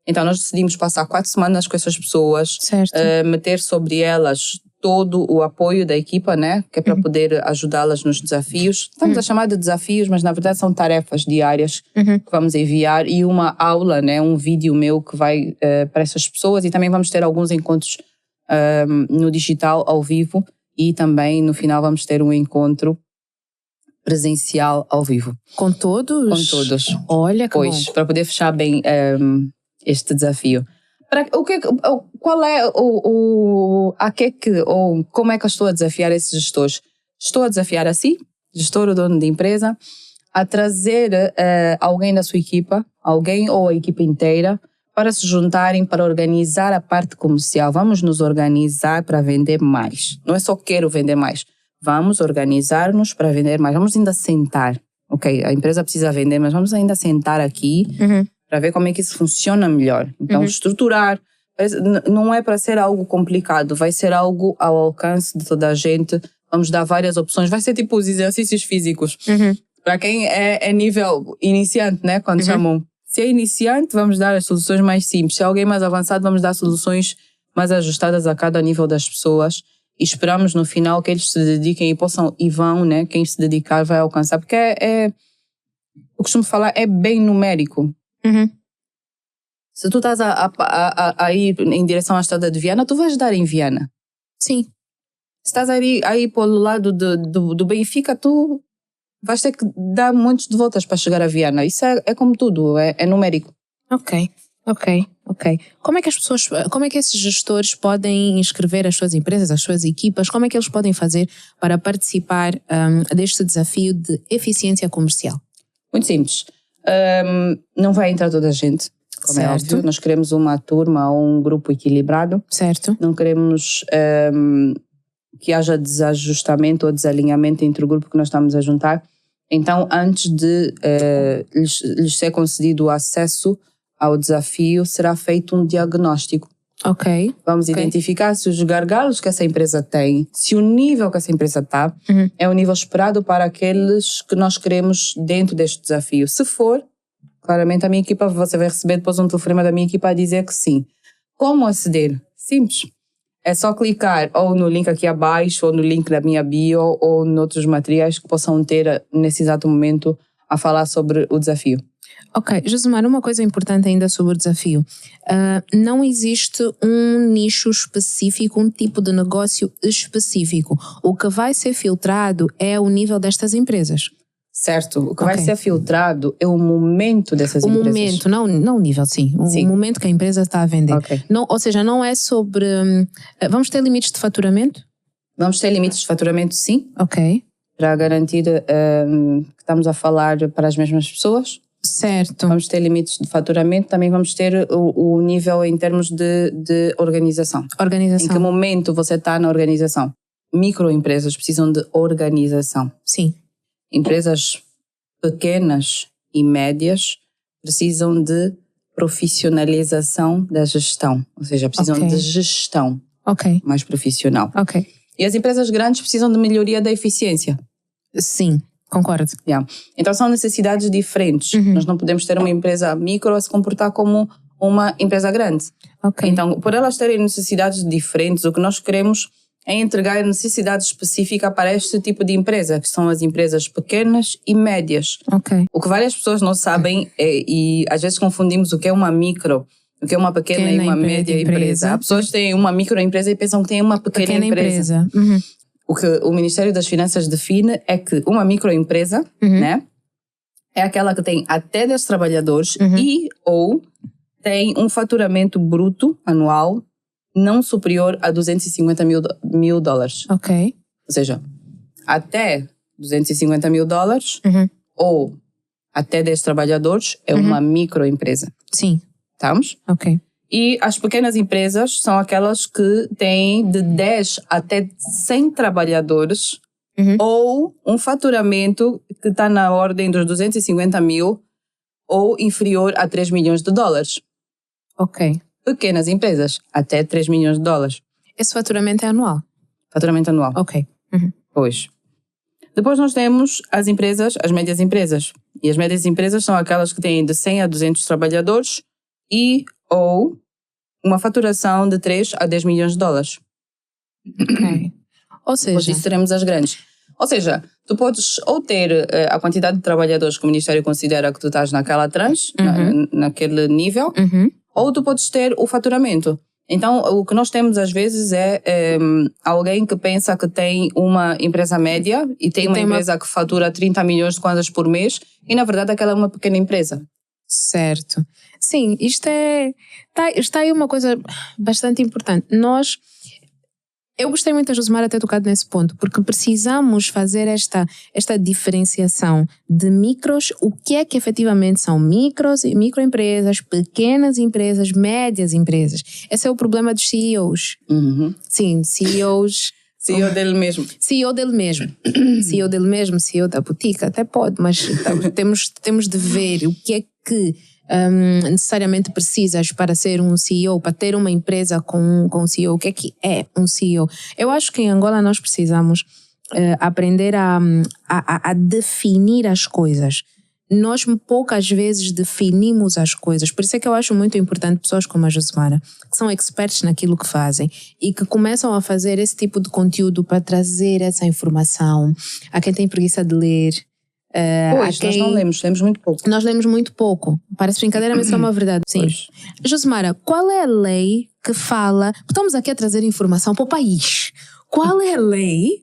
Então nós decidimos passar 4 semanas com essas pessoas, meter sobre elas todo o apoio da equipa, né? Que é para poder ajudá-las nos desafios. Estamos a chamar de desafios, mas na verdade são tarefas diárias que vamos enviar e uma aula, né? Um vídeo meu que vai para essas pessoas, e também vamos ter alguns encontros no digital, ao vivo, e também no final vamos ter um encontro presencial ao vivo. Com todos? Com todos. Olha que bom. Para poder fechar bem este desafio. Qual é como é que eu estou a desafiar esses gestores? Estou a desafiar a si, gestor ou dono de empresa, a trazer alguém da sua equipa, alguém ou a equipa inteira, para se juntarem, para organizar a parte comercial. Vamos nos organizar para vender mais. Não é só quero vender mais. Vamos organizar-nos para vender mais. Vamos ainda sentar. Ok, a empresa precisa vender, mas vamos ainda sentar aqui para ver como é que isso funciona melhor. Então, estruturar. Não é para ser algo complicado, vai ser algo ao alcance de toda a gente. Vamos dar várias opções. Vai ser tipo os exercícios físicos. Para quem é nível iniciante, né? Quando chamam. Se é iniciante, vamos dar as soluções mais simples. Se é alguém mais avançado, vamos dar soluções mais ajustadas a cada nível das pessoas. E esperamos no final que eles se dediquem e vão, né? Quem se dedicar vai alcançar. Porque eu costumo falar, é bem numérico. Se tu estás a ir em direção à estrada de Viana, tu vais dar em Viana. Sim. Se estás aí pelo lado do Benfica, tu vais ter que dar muitos de voltas para chegar a Viana. Isso é como tudo, é numérico. Ok. Como é que esses gestores podem inscrever as suas empresas, as suas equipas? Como é que eles podem fazer para participar deste desafio de eficiência comercial? Muito simples. Não vai entrar toda a gente, como é óbvio. Nós queremos uma turma ou um grupo equilibrado. Certo. Não queremos que haja desajustamento ou desalinhamento entre o grupo que nós estamos a juntar. Então, antes de lhes ser concedido o acesso ao desafio, será feito um diagnóstico. Ok. Vamos identificar se os gargalos que essa empresa tem, se o nível que essa empresa está, é o nível esperado para aqueles que nós queremos dentro deste desafio. Se for, claramente a minha equipa, você vai receber depois um telefonema da minha equipa a dizer que sim. Como aceder? Simples. É só clicar ou no link aqui abaixo, ou no link da minha bio, ou noutros materiais que possam ter nesse exato momento a falar sobre o desafio. Ok, Josemar, uma coisa importante ainda sobre o desafio. Não existe um nicho específico, um tipo de negócio específico. O que vai ser filtrado é o nível destas empresas. Certo. O que vai ser filtrado é o momento dessas empresas. O momento, não o nível, sim. O momento que a empresa está a vender. Okay. Não, ou seja, não é sobre... vamos ter limites de faturamento? Vamos ter limites de faturamento, sim. Ok. Para garantir que estamos a falar para as mesmas pessoas. Certo. Vamos ter limites de faturamento, também vamos ter o nível em termos de organização. Organização. Em que momento você está na organização? Microempresas precisam de organização. Sim. Empresas pequenas e médias precisam de profissionalização da gestão. Ou seja, precisam de gestão mais profissional. Ok. E as empresas grandes precisam de melhoria da eficiência. Sim. Concordo. Yeah. Então são necessidades diferentes. Nós não podemos ter uma empresa micro a se comportar como uma empresa grande. Okay. Então, por elas terem necessidades diferentes, o que nós queremos é entregar necessidades específicas para este tipo de empresa, que são as empresas pequenas e médias. Okay. O que várias pessoas não sabem e às vezes confundimos o que é uma micro, o que é uma pequena e uma média empresa. As pessoas têm uma microempresa e pensam que têm uma pequena empresa. Uhum. O que o Ministério das Finanças define é que uma microempresa, né, é aquela que tem até 10 trabalhadores e ou tem um faturamento bruto anual não superior a 250 mil dólares. Ok. Ou seja, até 250 mil dólares ou até 10 trabalhadores é uma microempresa. Sim. Estamos? Ok. E as pequenas empresas são aquelas que têm de 10 até 100 trabalhadores ou um faturamento que está na ordem dos 250 mil ou inferior a 3 milhões de dólares. Ok. Pequenas empresas, até 3 milhões de dólares. Esse faturamento é anual? Faturamento anual. Ok. Pois. Depois nós temos as empresas, as médias empresas. E as médias empresas são aquelas que têm de 100 a 200 trabalhadores e ou uma faturação de 3 a 10 milhões de dólares. Ok. Ou seja... Depois disso teremos as grandes. Ou seja, tu podes ou ter a quantidade de trabalhadores que o Ministério considera que tu estás naquela tranche, naquele nível, ou tu podes ter o faturamento. Então, o que nós temos às vezes é alguém que pensa que tem uma empresa média e tem uma empresa que fatura 30 milhões de kwanzas por mês e, na verdade, aquela é uma pequena empresa. Certo. Sim, isto está aí uma coisa bastante importante. Eu gostei muito da Josemara ter tocado nesse ponto, porque precisamos fazer esta diferenciação de micros, o que é que efetivamente são microempresas, pequenas empresas, médias empresas. Esse é o problema dos CEOs. Sim, CEOs... CEO dele mesmo. CEO dele mesmo. CEO dele mesmo, CEO da boutique, até pode, mas temos de ver o que é que necessariamente precisas para ser um CEO, para ter uma empresa com um CEO. O que é um CEO? Eu acho que em Angola nós precisamos aprender a definir as coisas. Nós poucas vezes definimos as coisas. Por isso é que eu acho muito importante pessoas como a Josemara, que são experts naquilo que fazem e que começam a fazer esse tipo de conteúdo para trazer essa informação a quem tem preguiça de ler. Pois, nós não lemos muito pouco. Nós lemos muito pouco. Parece brincadeira, mas isso é uma verdade. Sim. Pois. Josemara, qual é a lei que fala... Estamos aqui a trazer informação para o país. Qual é a lei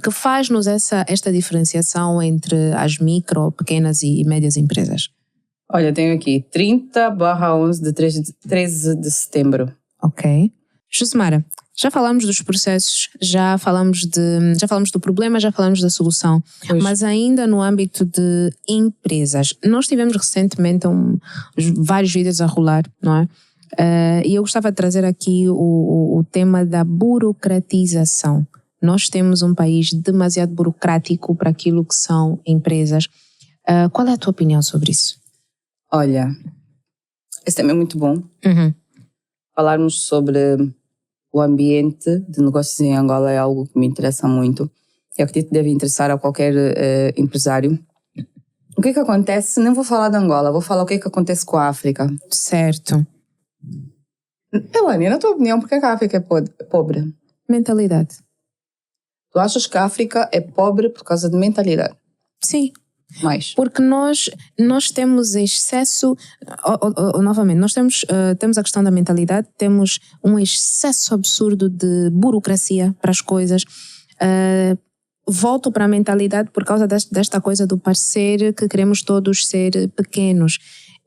que faz-nos esta diferenciação entre as micro, pequenas e médias empresas? Olha, tenho aqui 30/11 de 13 de setembro. Ok. Josemara, já falamos dos processos, já falamos do problema, já falamos da solução, mas ainda no âmbito de empresas. Nós tivemos recentemente vários vídeos a rolar, não é? E eu gostava de trazer aqui o tema da burocratização. Nós temos um país demasiado burocrático para aquilo que são empresas. Qual é a tua opinião sobre isso? Olha, esse tema é muito bom. Falarmos sobre o ambiente de negócios em Angola é algo que me interessa muito. Eu acredito que deve interessar a qualquer empresário. O que é que acontece? Não vou falar de Angola, vou falar o que é que acontece com a África. Certo. Elane, na tua opinião, por que a África é pobre? Mentalidade. Tu achas que a África é pobre por causa de mentalidade? Sim. Mais? Porque nós temos excesso, novamente, nós temos a questão da mentalidade, temos um excesso absurdo de burocracia para as coisas. Volto para a mentalidade por causa desta coisa do parecer que queremos todos ser pequenos.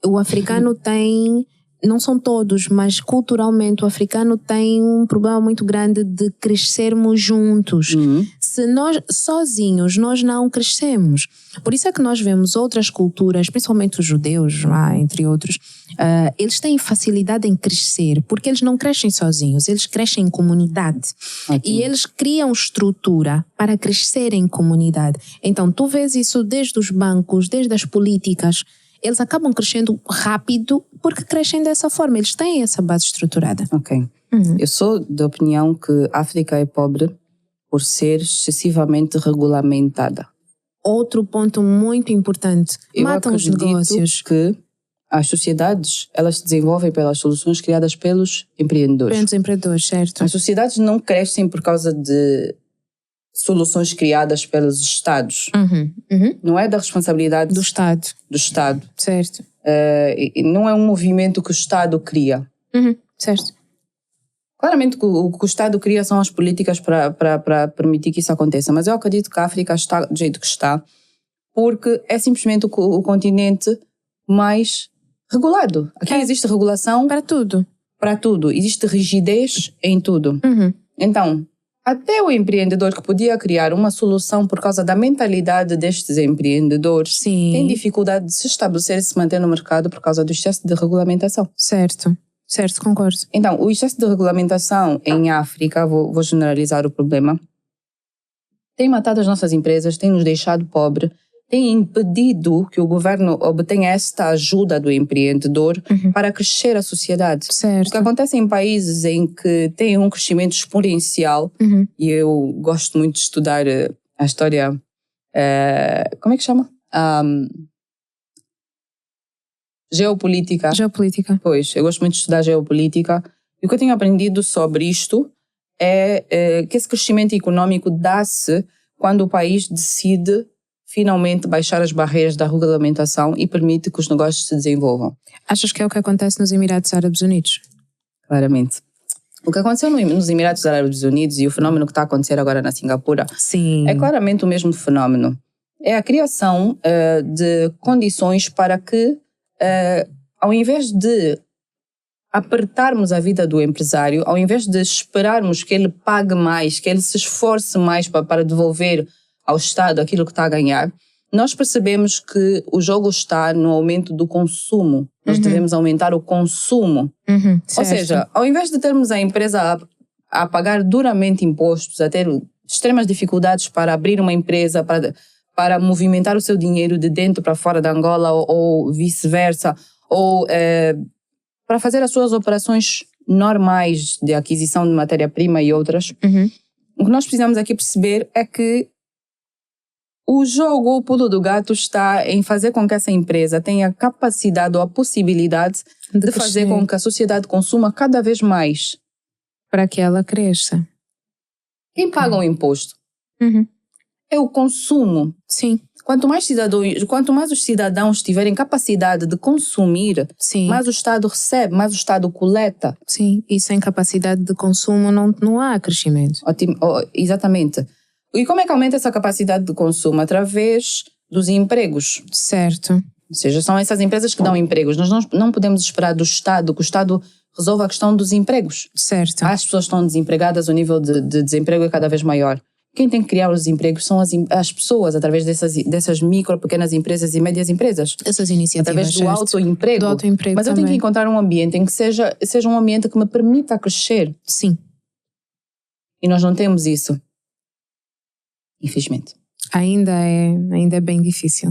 O africano tem... Não são todos, mas culturalmente o africano tem um problema muito grande de crescermos juntos. Se nós sozinhos, nós não crescemos. Por isso é que nós vemos outras culturas, principalmente os judeus, entre outros, eles têm facilidade em crescer, porque eles não crescem sozinhos, eles crescem em comunidade. E eles criam estrutura para crescer em comunidade. Então, tu vês isso desde os bancos, desde as políticas. Eles acabam crescendo rápido porque crescem dessa forma. Eles têm essa base estruturada. Ok. Eu sou da opinião que a África é pobre por ser excessivamente regulamentada. Outro ponto muito importante. Matam os negócios. Que as sociedades, elas se desenvolvem pelas soluções criadas pelos empreendedores. Pelos empreendedores, certo. As sociedades não crescem por causa de soluções criadas pelos Estados. Não é da responsabilidade do Estado. Do Estado. Certo. Não é um movimento que o Estado cria. Certo. Claramente o que o Estado cria são as políticas para permitir que isso aconteça. Mas eu acredito que a África está do jeito que está porque é simplesmente o continente mais regulado. Aqui existe regulação para tudo. Para tudo. Existe rigidez em tudo. Então, até o empreendedor que podia criar uma solução por causa da mentalidade destes empreendedores tem dificuldade de se estabelecer e se manter no mercado por causa do excesso de regulamentação. Certo, concordo. Então, o excesso de regulamentação em África, vou generalizar o problema, tem matado as nossas empresas, tem nos deixado pobres, tem impedido que o governo obtenha esta ajuda do empreendedor para crescer a sociedade. Certo. O que acontece em países em que tem um crescimento exponencial, e eu gosto muito de estudar a história, como é que chama? Geopolítica. Pois, eu gosto muito de estudar geopolítica. E o que eu tenho aprendido sobre isto é que esse crescimento econômico dá-se quando o país decide finalmente baixar as barreiras da regulamentação e permite que os negócios se desenvolvam. Achas que é o que acontece nos Emirados Árabes Unidos? Claramente. O que aconteceu nos Emirados Árabes Unidos e o fenómeno que está a acontecer agora na Singapura é claramente o mesmo fenómeno. É a criação de condições para que, ao invés de apertarmos a vida do empresário, ao invés de esperarmos que ele pague mais, que ele se esforce mais para devolver ao Estado aquilo que está a ganhar, nós percebemos que o jogo está no aumento do consumo. Nós devemos aumentar o consumo. Ou seja, ao invés de termos a empresa a pagar duramente impostos, a ter extremas dificuldades para abrir uma empresa, para movimentar o seu dinheiro de dentro para fora da Angola ou vice-versa, ou para fazer as suas operações normais de aquisição de matéria-prima e outras, o que nós precisamos aqui perceber é que o jogo, o pulo do gato está em fazer com que essa empresa tenha a capacidade ou a possibilidade de fazer com que a sociedade consuma cada vez mais. Para que ela cresça. Quem paga o imposto? É o consumo. Sim. Quanto mais os cidadãos tiverem capacidade de consumir, mais o Estado recebe, mais o Estado coleta. Sim, e sem capacidade de consumo não há crescimento. Exatamente. E como é que aumenta essa capacidade de consumo? Através dos empregos. Certo. Ou seja, são essas empresas que dão empregos. Nós não podemos esperar do Estado que o Estado resolva a questão dos empregos. Certo. As pessoas estão desempregadas, o nível de desemprego é cada vez maior. Quem tem que criar os empregos são as pessoas, através dessas micro, pequenas empresas e médias empresas. Essas iniciativas. Através do autoemprego. Do autoemprego. Mas eu tenho que encontrar um ambiente em que seja um ambiente que me permita crescer. Sim. E nós não temos isso. Infelizmente. Ainda é bem difícil.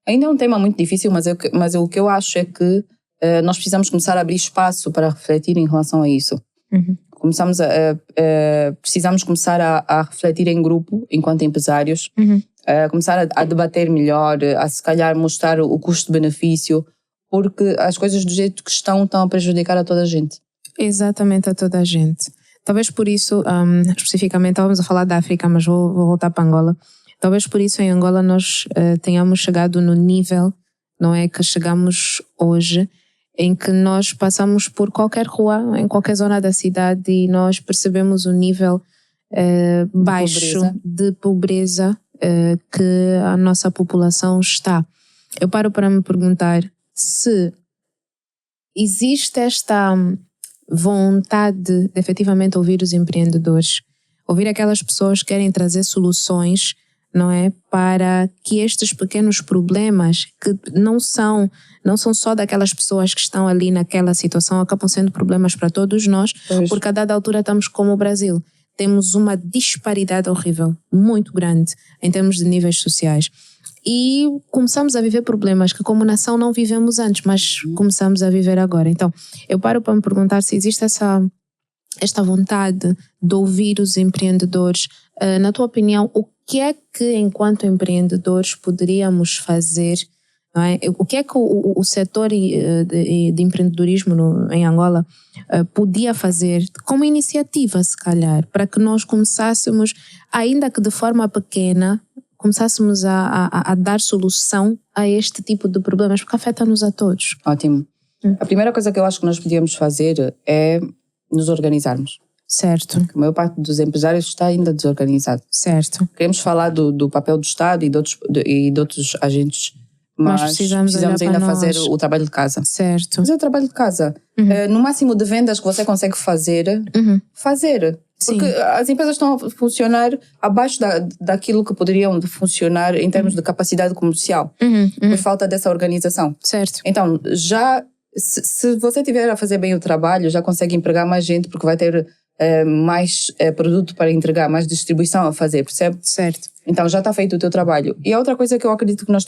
Ainda é um tema muito difícil, mas o que eu acho é que nós precisamos começar a abrir espaço para refletir em relação a isso. Precisamos começar a refletir em grupo, enquanto empresários, começar a debater melhor, a se calhar mostrar o custo-benefício, porque as coisas do jeito que estão a prejudicar a toda a gente. Exatamente, a toda a gente. Talvez por isso, especificamente, estávamos a falar da África, mas vou voltar para Angola. Talvez por isso em Angola nós tenhamos chegado no nível, não é, que chegamos hoje, em que nós passamos por qualquer rua, em qualquer zona da cidade e nós percebemos o nível baixo de pobreza que a nossa população está. Eu paro para me perguntar se existe esta vontade de efetivamente ouvir os empreendedores, ouvir aquelas pessoas que querem trazer soluções, não é, para que estes pequenos problemas que não são só daquelas pessoas que estão ali naquela situação, acabam sendo problemas para todos nós, porque a dada altura estamos como o Brasil. Temos uma disparidade horrível, muito grande, em termos de níveis sociais. E começamos a viver problemas que como nação não vivemos antes, mas começamos a viver agora. Então, eu paro para me perguntar se existe esta vontade de ouvir os empreendedores. Na tua opinião, o que é que enquanto empreendedores poderíamos fazer não é? O que é que o setor de empreendedorismo em Angola podia fazer como iniciativa, se calhar, para que nós começássemos, ainda que de forma pequena, começássemos a dar solução a este tipo de problemas, porque afeta-nos a todos. Ótimo. A primeira coisa que eu acho que nós podíamos fazer é nos organizarmos. Certo. A maior parte dos empresários está ainda desorganizado. Certo. Queremos falar do papel do Estado e de outros agentes, mas precisamos ainda fazer o trabalho de casa. Certo. Fazer o trabalho de casa. No máximo de vendas que você consegue fazer, fazer. Porque as empresas estão a funcionar abaixo daquilo que poderiam funcionar em termos de capacidade comercial, por falta dessa organização. Certo. Então, já se você estiver a fazer bem o trabalho, já consegue empregar mais gente, porque vai ter mais produto para entregar, mais distribuição a fazer, percebe? Certo. Então já está feito o teu trabalho. E a outra coisa que eu acredito que nós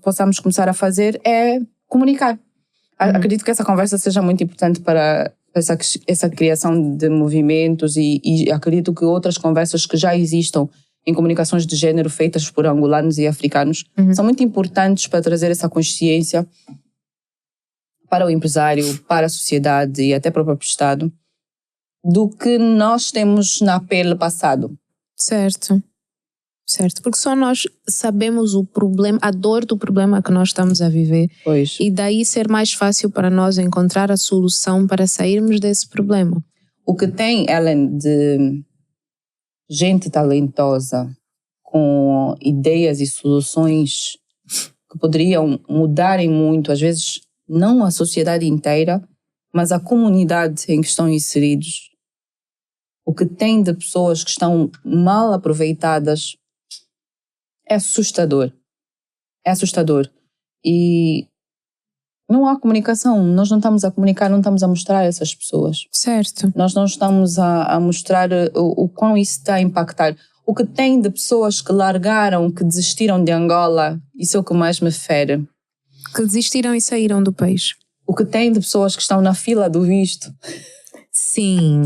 possamos começar a fazer é comunicar. Acredito que essa conversa seja muito importante para essa criação de movimentos e acredito que outras conversas que já existam em comunicações de género feitas por angolanos e africanos são muito importantes para trazer essa consciência para o empresário, para a sociedade e até para o próprio Estado, do que nós temos na pele passado. Certo. Certo, porque só nós sabemos o problema, a dor do problema que nós estamos a viver. Pois. E daí ser mais fácil para nós encontrar a solução para sairmos desse problema. O que tem, Ellen, de gente talentosa, com ideias e soluções que poderiam mudarem muito, às vezes não a sociedade inteira, mas a comunidade em que estão inseridos. O que tem de pessoas que estão mal aproveitadas é assustador. É assustador. E não há comunicação. Nós não estamos a comunicar, não estamos a mostrar essas pessoas. Certo. Nós não estamos a mostrar o quão isso está a impactar. O que tem de pessoas que largaram, que desistiram de Angola, isso é o que mais me fere. Que desistiram e saíram do país. O que tem de pessoas que estão na fila do visto. Sim.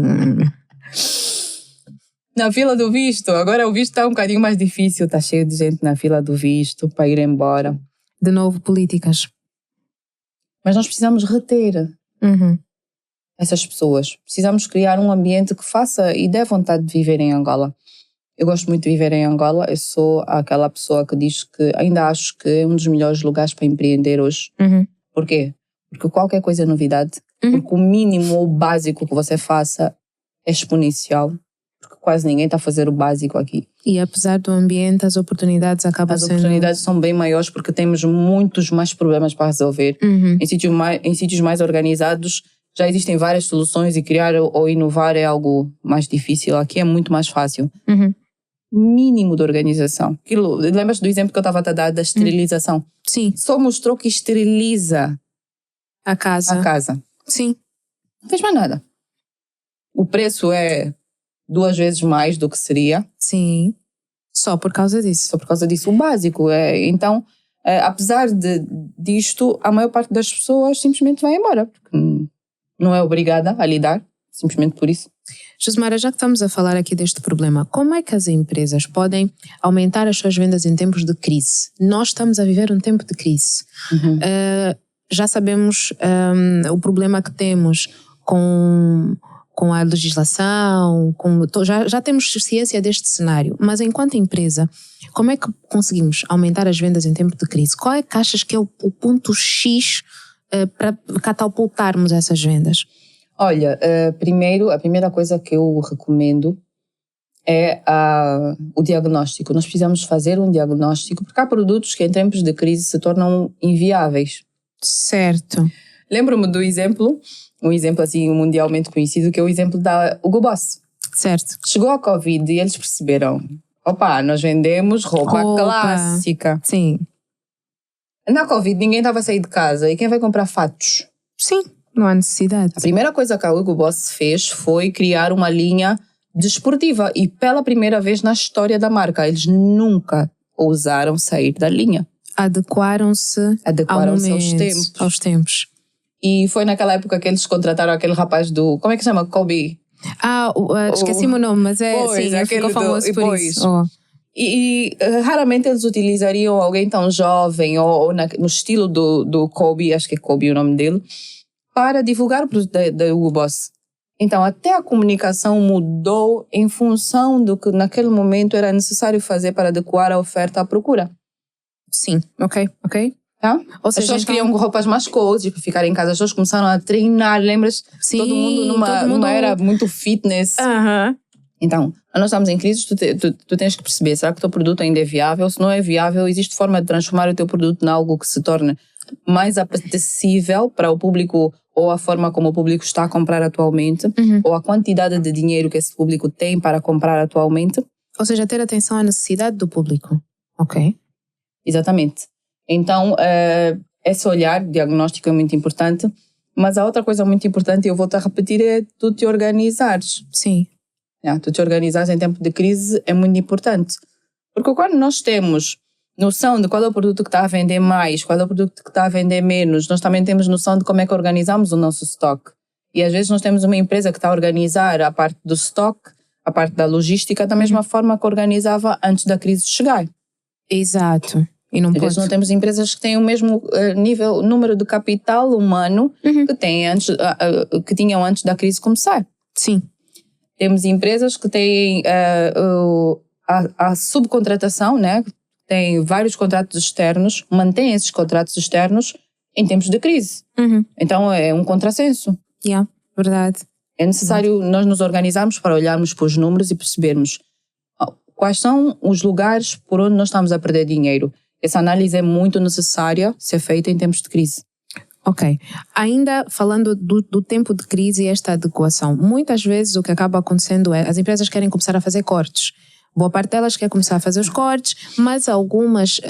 Na fila do visto. Agora o visto está um bocadinho mais difícil. Está cheio de gente na fila do visto para ir embora. De novo, políticas. Mas nós precisamos reter essas pessoas. Precisamos criar um ambiente que faça e dê vontade de viver em Angola. Eu gosto muito de viver em Angola. Eu sou aquela pessoa que diz que ainda acho que é um dos melhores lugares para empreender hoje. Por quê? Porque qualquer coisa é novidade. Porque o mínimo ou básico que você faça é exponencial. Porque quase ninguém está a fazer o básico aqui. E apesar do ambiente, as oportunidades acabam sendo... As oportunidades são bem maiores porque temos muitos mais problemas para resolver. Em sítios mais organizados já existem várias soluções e criar ou inovar é algo mais difícil. Aqui é muito mais fácil. Mínimo de organização. Lembras do exemplo que eu estava a dar da esterilização? Sim. Só mostrou que esteriliza a casa. Sim. Não fez mais nada. O preço é 2 vezes mais do que seria. Sim. Só por causa disso. Só por causa disso. O básico é... Então, apesar disto, a maior parte das pessoas simplesmente vai embora. Porque não é obrigada a lidar. Simplesmente por isso. Josmara, já que estamos a falar aqui deste problema, como é que as empresas podem aumentar as suas vendas em tempos de crise? Nós estamos a viver um tempo de crise. Já sabemos o problema que temos com a legislação, já temos ciência deste cenário, mas enquanto empresa, como é que conseguimos aumentar as vendas em tempo de crise? Qual é que achas que é o ponto X para catapultarmos essas vendas? Olha, primeiro, a primeira coisa que eu recomendo é o diagnóstico. Nós precisamos fazer um diagnóstico, porque há produtos que em tempos de crise se tornam inviáveis. Certo. Lembro-me do exemplo, um exemplo assim mundialmente conhecido, que é o exemplo da Hugo Boss. Certo. Chegou a Covid e eles perceberam, nós vendemos roupa clássica. Sim. Na Covid ninguém estava a sair de casa e quem vai comprar fatos? Sim. Não há necessidade. A primeira coisa que a Hugo Boss fez foi criar uma linha desportiva e pela primeira vez na história da marca, eles nunca ousaram sair da linha. Adequaram-se aos tempos. E foi naquela época que eles contrataram aquele rapaz do... Como é que chama? Kobe. Esqueci-me o nome, mas sim, ficou famoso por isso. E raramente eles utilizariam alguém tão jovem ou no estilo do Kobe, acho que é Kobe o nome dele, para divulgar o produto da Hugo Boss. Então, até a comunicação mudou em função do que naquele momento era necessário fazer para adequar a oferta à procura. Sim, ok. Tá? Ou as seja, pessoas então... queriam roupas mais cozy para ficar em casa. As pessoas começaram a treinar, lembras? Sim, todo mundo numa era muito fitness. Então, nós estamos em crise, tu tens que perceber, será que o teu produto ainda é viável? Se não é viável, existe forma de transformar o teu produto em algo que se torne mais apetecível para o público, ou a forma como o público está a comprar atualmente, ou a quantidade de dinheiro que esse público tem para comprar atualmente. Ou seja, ter atenção à necessidade do público. Ok. Exatamente. Então, esse olhar diagnóstico é muito importante, mas a outra coisa muito importante, e eu volto a repetir, é tu te organizares. Sim. Tu te organizares em tempo de crise é muito importante. Porque quando nós temos noção de qual é o produto que está a vender mais, qual é o produto que está a vender menos, nós também temos noção de como é que organizamos o nosso estoque. E às vezes nós temos uma empresa que está a organizar a parte do estoque, a parte da logística, da mesma forma que organizava antes da crise chegar. Exato. E não às vezes não temos empresas que têm o mesmo número de capital humano que tinham antes da crise começar. Sim. Temos empresas que têm a subcontratação, né? Têm vários contratos externos, mantêm esses contratos externos em tempos de crise. Então é um contrassenso. Verdade. É necessário nós nos organizarmos para olharmos para os números e percebermos quais são os lugares por onde nós estamos a perder dinheiro. Essa análise é muito necessária ser feita em tempos de crise. Ok. Ainda falando do tempo de crise e esta adequação, muitas vezes o que acaba acontecendo é as empresas querem começar a fazer cortes. Boa parte delas quer começar a fazer os cortes, mas algumas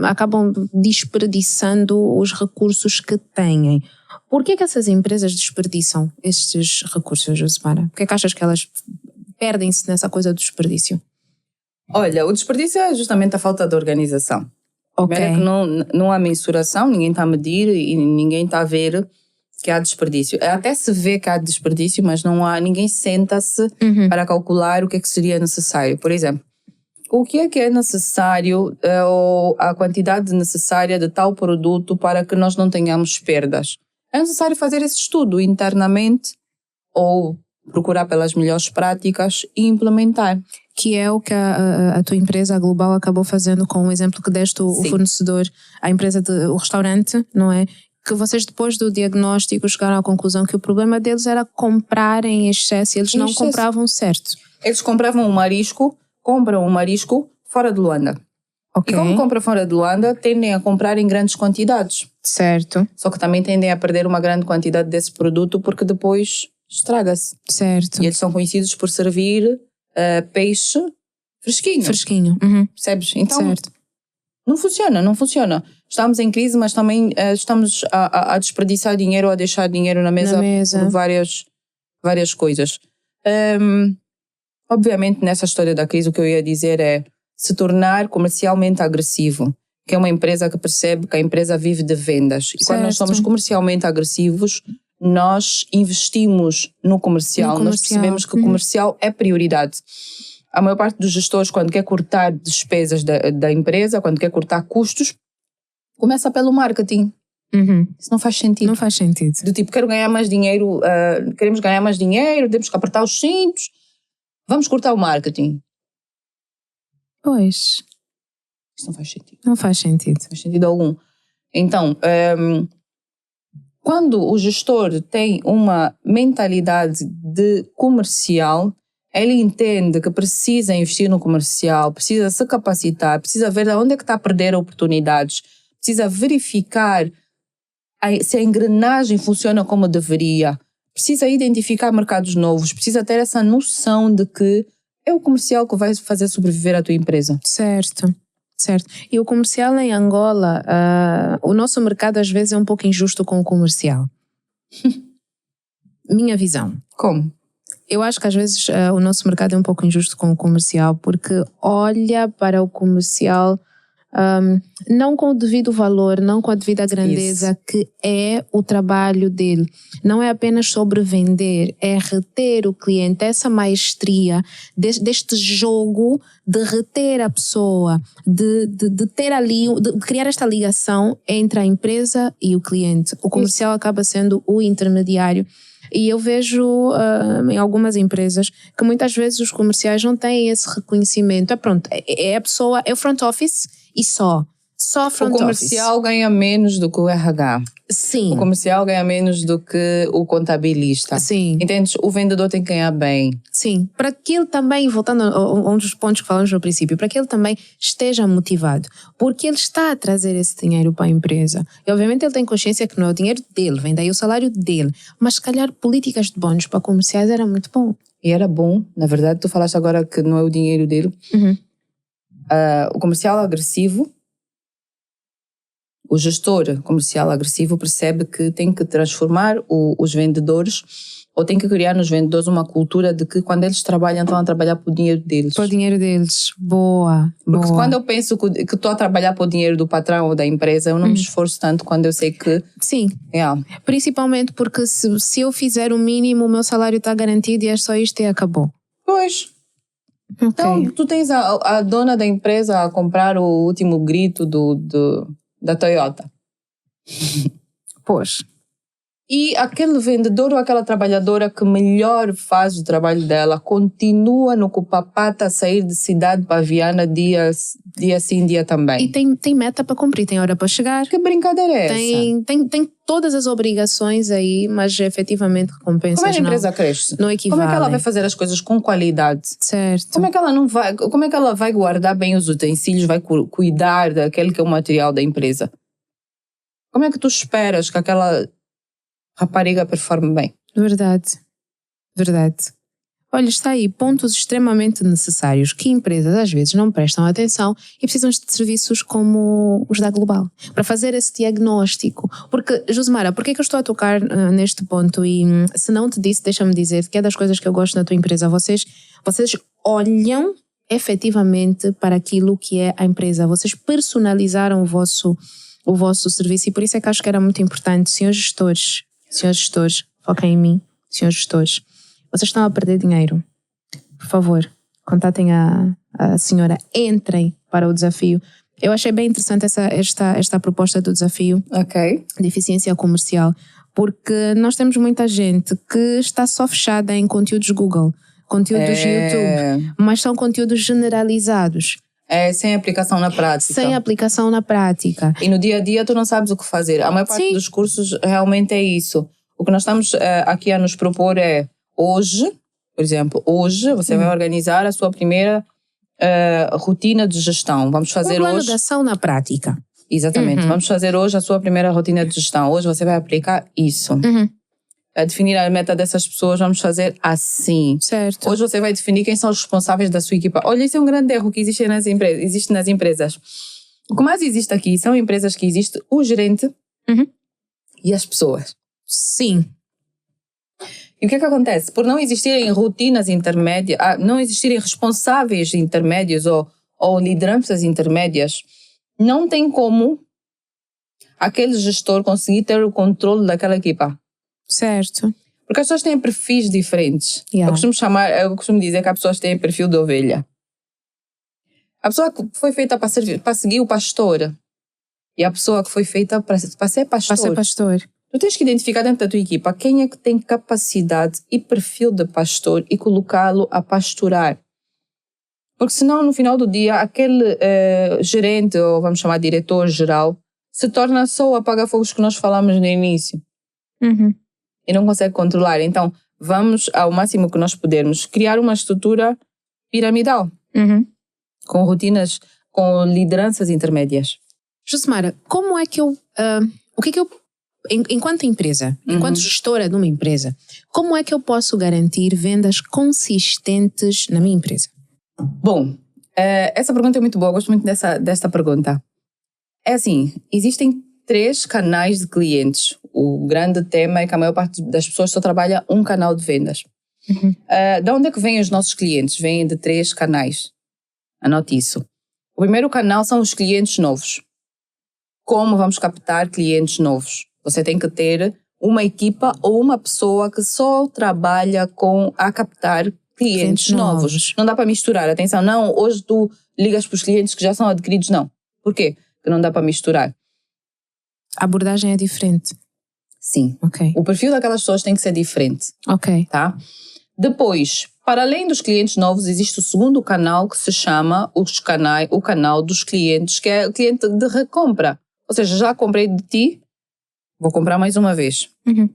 acabam desperdiçando os recursos que têm. Por que essas empresas desperdiçam estes recursos, Josemara? Por que achas que elas perdem-se nessa coisa do desperdício? Olha, o desperdício é justamente a falta de organização. Okay. É que não há mensuração, ninguém está a medir e ninguém está a ver que há desperdício. Até se vê que há desperdício, mas ninguém senta-se para calcular o que é que seria necessário. Por exemplo, o que é necessário ou a quantidade necessária de tal produto para que nós não tenhamos perdas? É necessário fazer esse estudo internamente ou procurar pelas melhores práticas e implementar. Que é o que a tua empresa, a Global, acabou fazendo com o exemplo que deste o fornecedor, a empresa, o restaurante, não é? Que vocês depois do diagnóstico chegaram à conclusão que o problema deles era comprar em excesso e eles não compravam certo. Eles compram um marisco fora de Luanda. Okay. E como compram fora de Luanda, tendem a comprar em grandes quantidades. Certo. Só que também tendem a perder uma grande quantidade desse produto porque depois estraga-se. Certo. E eles são conhecidos por servir peixe fresquinho. Percebes? Então, certo. Não funciona. Estamos em crise, mas também estamos a desperdiçar dinheiro, a deixar dinheiro na mesa. Por várias coisas. Obviamente, nessa história da crise, o que eu ia dizer é se tornar comercialmente agressivo, que é uma empresa que percebe que a empresa vive de vendas. E quando nós somos comercialmente agressivos, nós investimos no comercial. Nós percebemos que o comercial é prioridade. A maior parte dos gestores, quando quer cortar despesas da empresa, quando quer cortar custos, começa pelo marketing. Isso não faz sentido. Não faz sentido. Do tipo, queremos ganhar mais dinheiro, temos que apertar os cintos, vamos cortar o marketing. Pois. Isso não faz sentido. Não faz sentido. Não faz sentido algum. Então, quando o gestor tem uma mentalidade de comercial, ele entende que precisa investir no comercial, precisa se capacitar, precisa ver de onde é que está a perder oportunidades, precisa verificar se a engrenagem funciona como deveria, precisa identificar mercados novos, precisa ter essa noção de que é o comercial que vai fazer sobreviver a tua empresa. Certo. E o comercial em Angola, o nosso mercado às vezes é um pouco injusto com o comercial. Minha visão. Como? Eu acho que às vezes o nosso mercado é um pouco injusto com o comercial porque olha para o comercial não com o devido valor, não com a devida grandeza que é o trabalho dele. Não é apenas sobre vender, é reter o cliente, essa maestria deste jogo de reter a pessoa, de ter ali, de criar esta ligação entre a empresa e o cliente. O comercial acaba sendo o intermediário. E eu vejo em algumas empresas que muitas vezes os comerciais não têm esse reconhecimento. É a pessoa, é o front office e só front office. O comercial ganha menos do que o RH. Sim. O comercial ganha menos do que o contabilista. Sim. Entendes? O vendedor tem que ganhar bem. Sim. Para que ele também, voltando a um dos pontos que falamos no princípio, para que ele também esteja motivado. Porque ele está a trazer esse dinheiro para a empresa. E obviamente ele tem consciência que não é o dinheiro dele, vem daí o salário dele. Mas se calhar políticas de bónus para comerciais era muito bom. E era bom. Na verdade, tu falaste agora que não é o dinheiro dele. O comercial agressivo, o gestor comercial agressivo percebe que tem que transformar os vendedores ou tem que criar nos vendedores uma cultura de que quando eles trabalham, estão a trabalhar por dinheiro deles. Por dinheiro deles. Boa. Porque quando eu penso que estou a trabalhar por dinheiro do patrão ou da empresa, eu não me esforço tanto quando eu sei que... Sim. Principalmente porque se eu fizer o mínimo, o meu salário está garantido e é só isto e acabou. Pois. Okay. Então, tu tens a dona da empresa a comprar o último grito da Toyota. Pois. E aquele vendedor ou aquela trabalhadora que melhor faz o trabalho dela continua no Cupapata a sair de cidade para Viana dia sim, dia também. E tem meta para cumprir, tem hora para chegar. Que brincadeira é essa? Tem todas as obrigações aí, mas efetivamente recompensas como é que a empresa cresce? Não equivalem. Como é que ela vai fazer as coisas com qualidade? Certo. Como é que ela vai guardar bem os utensílios, vai cuidar daquele que é o material da empresa? Como é que tu esperas que aquela rapariga performe bem? Verdade. Olha, está aí pontos extremamente necessários que empresas às vezes não prestam atenção e precisam de serviços como os da Global para fazer esse diagnóstico. Porque, Josemara, por que eu estou a tocar neste ponto? E se não te disse, deixa-me dizer que é das coisas que eu gosto na tua empresa. Vocês olham efetivamente para aquilo que é a empresa. Vocês personalizaram o vosso serviço e por isso é que acho que era muito importante. Senhores gestores, foquem em mim, senhores gestores. Vocês estão a perder dinheiro. Por favor, contatem a senhora. Entrem para o desafio. Eu achei bem interessante esta proposta do desafio de eficiência comercial, porque nós temos muita gente que está só fechada em conteúdos Google, conteúdos YouTube, mas são conteúdos generalizados. Sem aplicação na prática. E no dia a dia tu não sabes o que fazer. A maior parte dos cursos realmente é isso. O que nós estamos aqui a nos propor é hoje, por exemplo, você vai organizar a sua primeira rotina de gestão. Vamos fazer plano de ação na prática. Exatamente. Vamos fazer hoje a sua primeira rotina de gestão. Hoje você vai aplicar isso. A definir a meta dessas pessoas, vamos fazer assim. Certo. Hoje você vai definir quem são os responsáveis da sua equipa. Olha, isso é um grande erro que existe nas empresas. O que mais existe aqui são empresas que existe o gerente e as pessoas. Sim. E o que é que acontece? Por não existirem rotinas intermédias, não existirem responsáveis intermédios ou lideranças intermédias, não tem como aquele gestor conseguir ter o controle daquela equipa. Certo. Porque as pessoas têm perfis diferentes. Yeah. Eu costumo dizer que as pessoas têm perfil de ovelha. A pessoa que foi feita para seguir o pastor e a pessoa que foi feita para ser pastor. Tu tens que identificar dentro da tua equipa quem é que tem capacidade e perfil de pastor e colocá-lo a pastorar. Porque senão, no final do dia, aquele gerente, ou vamos chamar de diretor-geral, se torna só o apaga-fogos que nós falamos no início. E não consegue controlar. Então, vamos, ao máximo que nós pudermos, criar uma estrutura piramidal. Com rotinas, com lideranças intermédias. Josemara, como é que eu... o que é que eu... Enquanto empresa, enquanto gestora de uma empresa, como é que eu posso garantir vendas consistentes na minha empresa? Bom, essa pergunta é muito boa. Eu gosto muito desta pergunta. É assim, existem 3 canais de clientes. O grande tema é que a maior parte das pessoas só trabalha um canal de vendas. De onde é que vêm os nossos clientes? Vêm de 3 canais. Anote isso. O primeiro canal são os clientes novos. Como vamos captar clientes novos? Você tem que ter uma equipa ou uma pessoa que só trabalha a captar clientes novos. Não dá para misturar. Atenção, não, hoje tu ligas para os clientes que já são adquiridos, não. Por quê? Porque não dá para misturar. A abordagem é diferente. Sim. Ok. O perfil daquelas pessoas tem que ser diferente. Ok. Tá? Depois, para além dos clientes novos, existe o segundo canal que se chama o canal dos clientes, que é o cliente de recompra. Ou seja, já comprei de ti, vou comprar mais uma vez.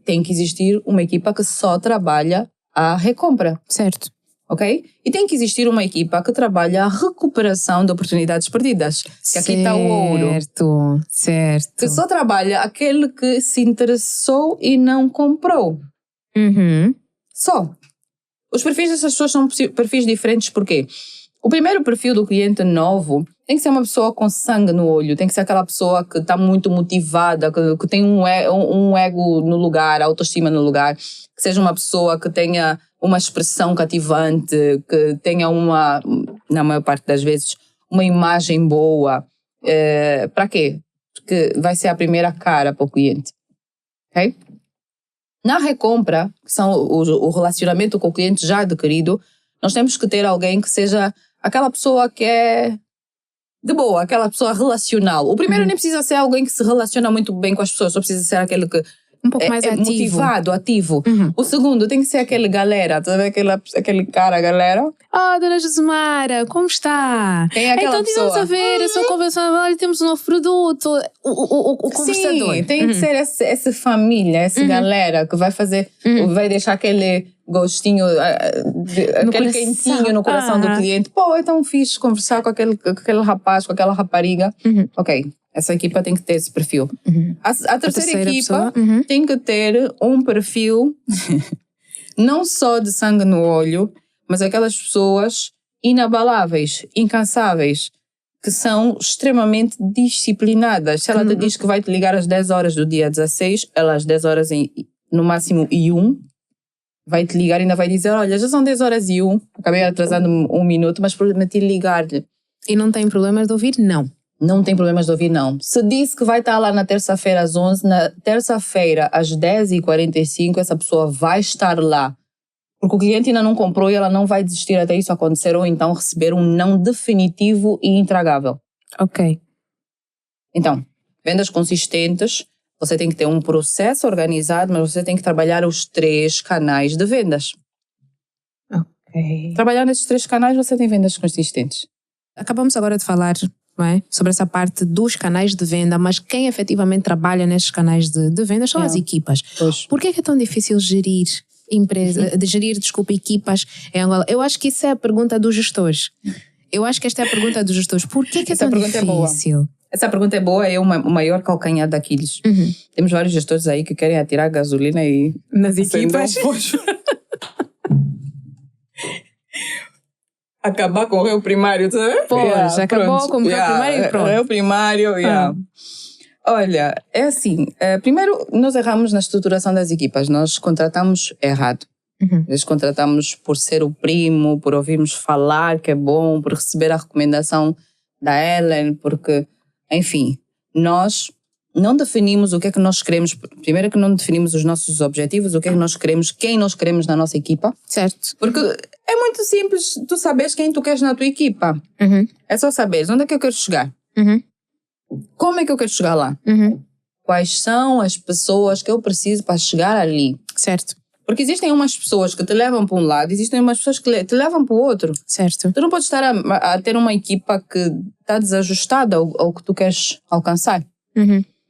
Tem que existir uma equipa que só trabalha a recompra. Certo. Ok? E tem que existir uma equipa que trabalha a recuperação de oportunidades perdidas. Que aqui está o ouro. Certo. Que só trabalha aquele que se interessou e não comprou. Só. Os perfis dessas pessoas são perfis diferentes porque o primeiro perfil do cliente novo tem que ser uma pessoa com sangue no olho, tem que ser aquela pessoa que está muito motivada, que tem um ego no lugar, autoestima no lugar, que seja uma pessoa que tenha uma expressão cativante, que tenha na maior parte das vezes, uma imagem boa. Para quê? Porque vai ser a primeira cara para o cliente. Ok? Na recompra, que são o relacionamento com o cliente já adquirido, nós temos que ter alguém que seja aquela pessoa que é de boa, aquela pessoa relacional. O primeiro nem precisa ser alguém que se relaciona muito bem com as pessoas, só precisa ser aquele que um pouco mais ativo. Motivado, ativo. O segundo tem que ser aquele galera, tá vendo aquele cara, galera? Dona Josemara, como está? Quem é aquela pessoa? Então, tivemos a ver, eu estou conversando, olha, temos um novo produto. O conversador. Sim, tem que ser essa família, essa galera que vai fazer, vai deixar aquele gostinho, aquele quentinho no coração do cliente. Pô, é tão fixe conversar com aquele rapaz, com aquela rapariga. Ok, essa equipa tem que ter esse perfil. A terceira equipa tem que ter um perfil não só de sangue no olho, mas aquelas pessoas inabaláveis, incansáveis, que são extremamente disciplinadas. Se ela te diz que vai te ligar às 10 horas do dia 16, ela às 10 horas no máximo e 1, vai te ligar e ainda vai dizer, olha, já são 10 horas e 1, acabei atrasando 1 minuto, mas prometi ligar-lhe. E não tem problemas de ouvir não? Não tem problemas de ouvir não. Se disse que vai estar lá na terça-feira às 11, na terça-feira às 10h45, essa pessoa vai estar lá. Porque o cliente ainda não comprou e ela não vai desistir até isso acontecer ou então receber um não definitivo e intragável. Ok. Então, vendas consistentes, você tem que ter um processo organizado, mas você tem que trabalhar os 3 canais de vendas. Ok. Trabalhar nesses 3 canais, você tem vendas consistentes. Acabamos agora de falar, não é, sobre essa parte dos canais de venda, mas quem efetivamente trabalha nesses canais de vendas são as equipas. Pois. Por que é tão difícil gerir equipas em Angola? Eu acho que isso é a pergunta dos gestores. Eu acho que esta é a pergunta dos gestores. Por que é tão difícil? Essa pergunta é boa, é o maior calcanhar daqueles. Temos vários gestores aí que querem atirar gasolina e nas equipas. Acabar com o réu primário, sabe? Pois, acabou com o réu primário e pronto. Réu primário, Olha, é assim, primeiro nós erramos na estruturação das equipas, nós contratamos errado. Nós contratamos por ser o primo, por ouvirmos falar que é bom, por receber a recomendação da Ellen, porque, enfim, nós não definimos o que é que nós queremos. Primeiro que não definimos os nossos objetivos, o que é que nós queremos, quem nós queremos na nossa equipa. Certo. Porque é muito simples tu saberes quem tu queres na tua equipa. É só saberes onde é que eu quero chegar. Como é que eu quero chegar lá? Quais são as pessoas que eu preciso para chegar ali? Certo. Porque existem umas pessoas que te levam para um lado, existem umas pessoas que te levam para o outro. Certo. Tu não podes estar a ter uma equipa que está desajustada ao que tu queres alcançar.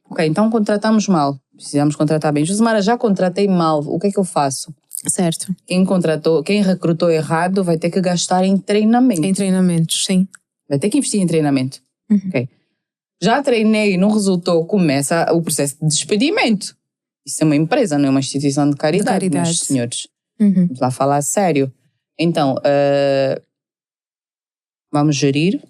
Ok, então contratamos mal. Precisamos contratar bem. Josemara, já contratei mal. O que é que eu faço? Certo. Quem recrutou errado vai ter que gastar em treinamento. Em treinamentos, sim. Vai ter que investir em treinamento. Ok. Já treinei e não resultou, começa o processo de despedimento. Isso é uma empresa, não é uma instituição de caridade, meus senhores. Vamos lá falar sério. Então, vamos gerir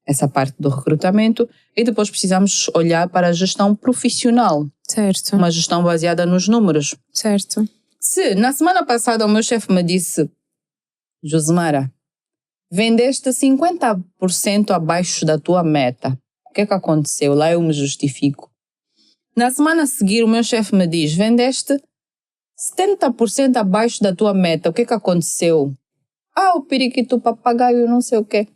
essa parte do recrutamento e depois precisamos olhar para a gestão profissional. Certo. Uma gestão baseada nos números. Certo. Se na semana passada o meu chefe me disse, Josemara, vendeste 50% abaixo da tua meta. O que é que aconteceu? Lá eu me justifico. Na semana a seguir, o meu chefe me diz, vendeste 70% abaixo da tua meta. O que é que aconteceu? O periquito papagaio, não sei o quê.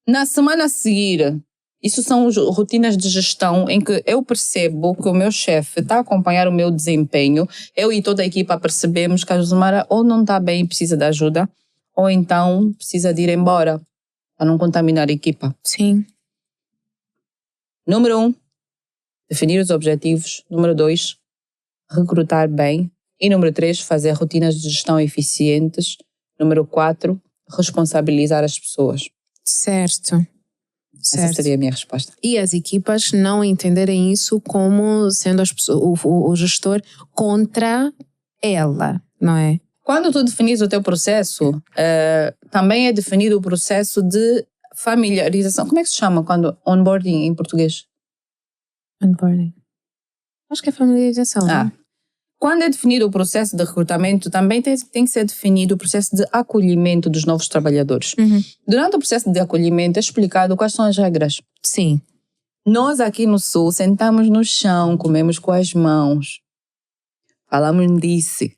Na semana a seguir, isso são rotinas de gestão em que eu percebo que o meu chefe está a acompanhar o meu desempenho. Eu e toda a equipa percebemos que a Josemara ou não está bem e precisa de ajuda, ou então precisa de ir embora para não contaminar a equipa. Sim. Número 1, definir os objetivos. Número 2, recrutar bem. E número 3, fazer rotinas de gestão eficientes. Número 4, responsabilizar as pessoas. Certo. Essa seria a minha resposta. E as equipas não entenderem isso como sendo o gestor contra ela, não é? Quando tu definis o teu processo, também é definido o processo de familiarização. Como é que se chama quando onboarding em português? Onboarding. Acho que é familiarização. Né? Quando é definido o processo de recrutamento, também tem que ser definido o processo de acolhimento dos novos trabalhadores. Uhum. Durante o processo de acolhimento é explicado quais são as regras. Sim. Nós aqui no Sul sentamos no chão, comemos com as mãos. Falamos disse.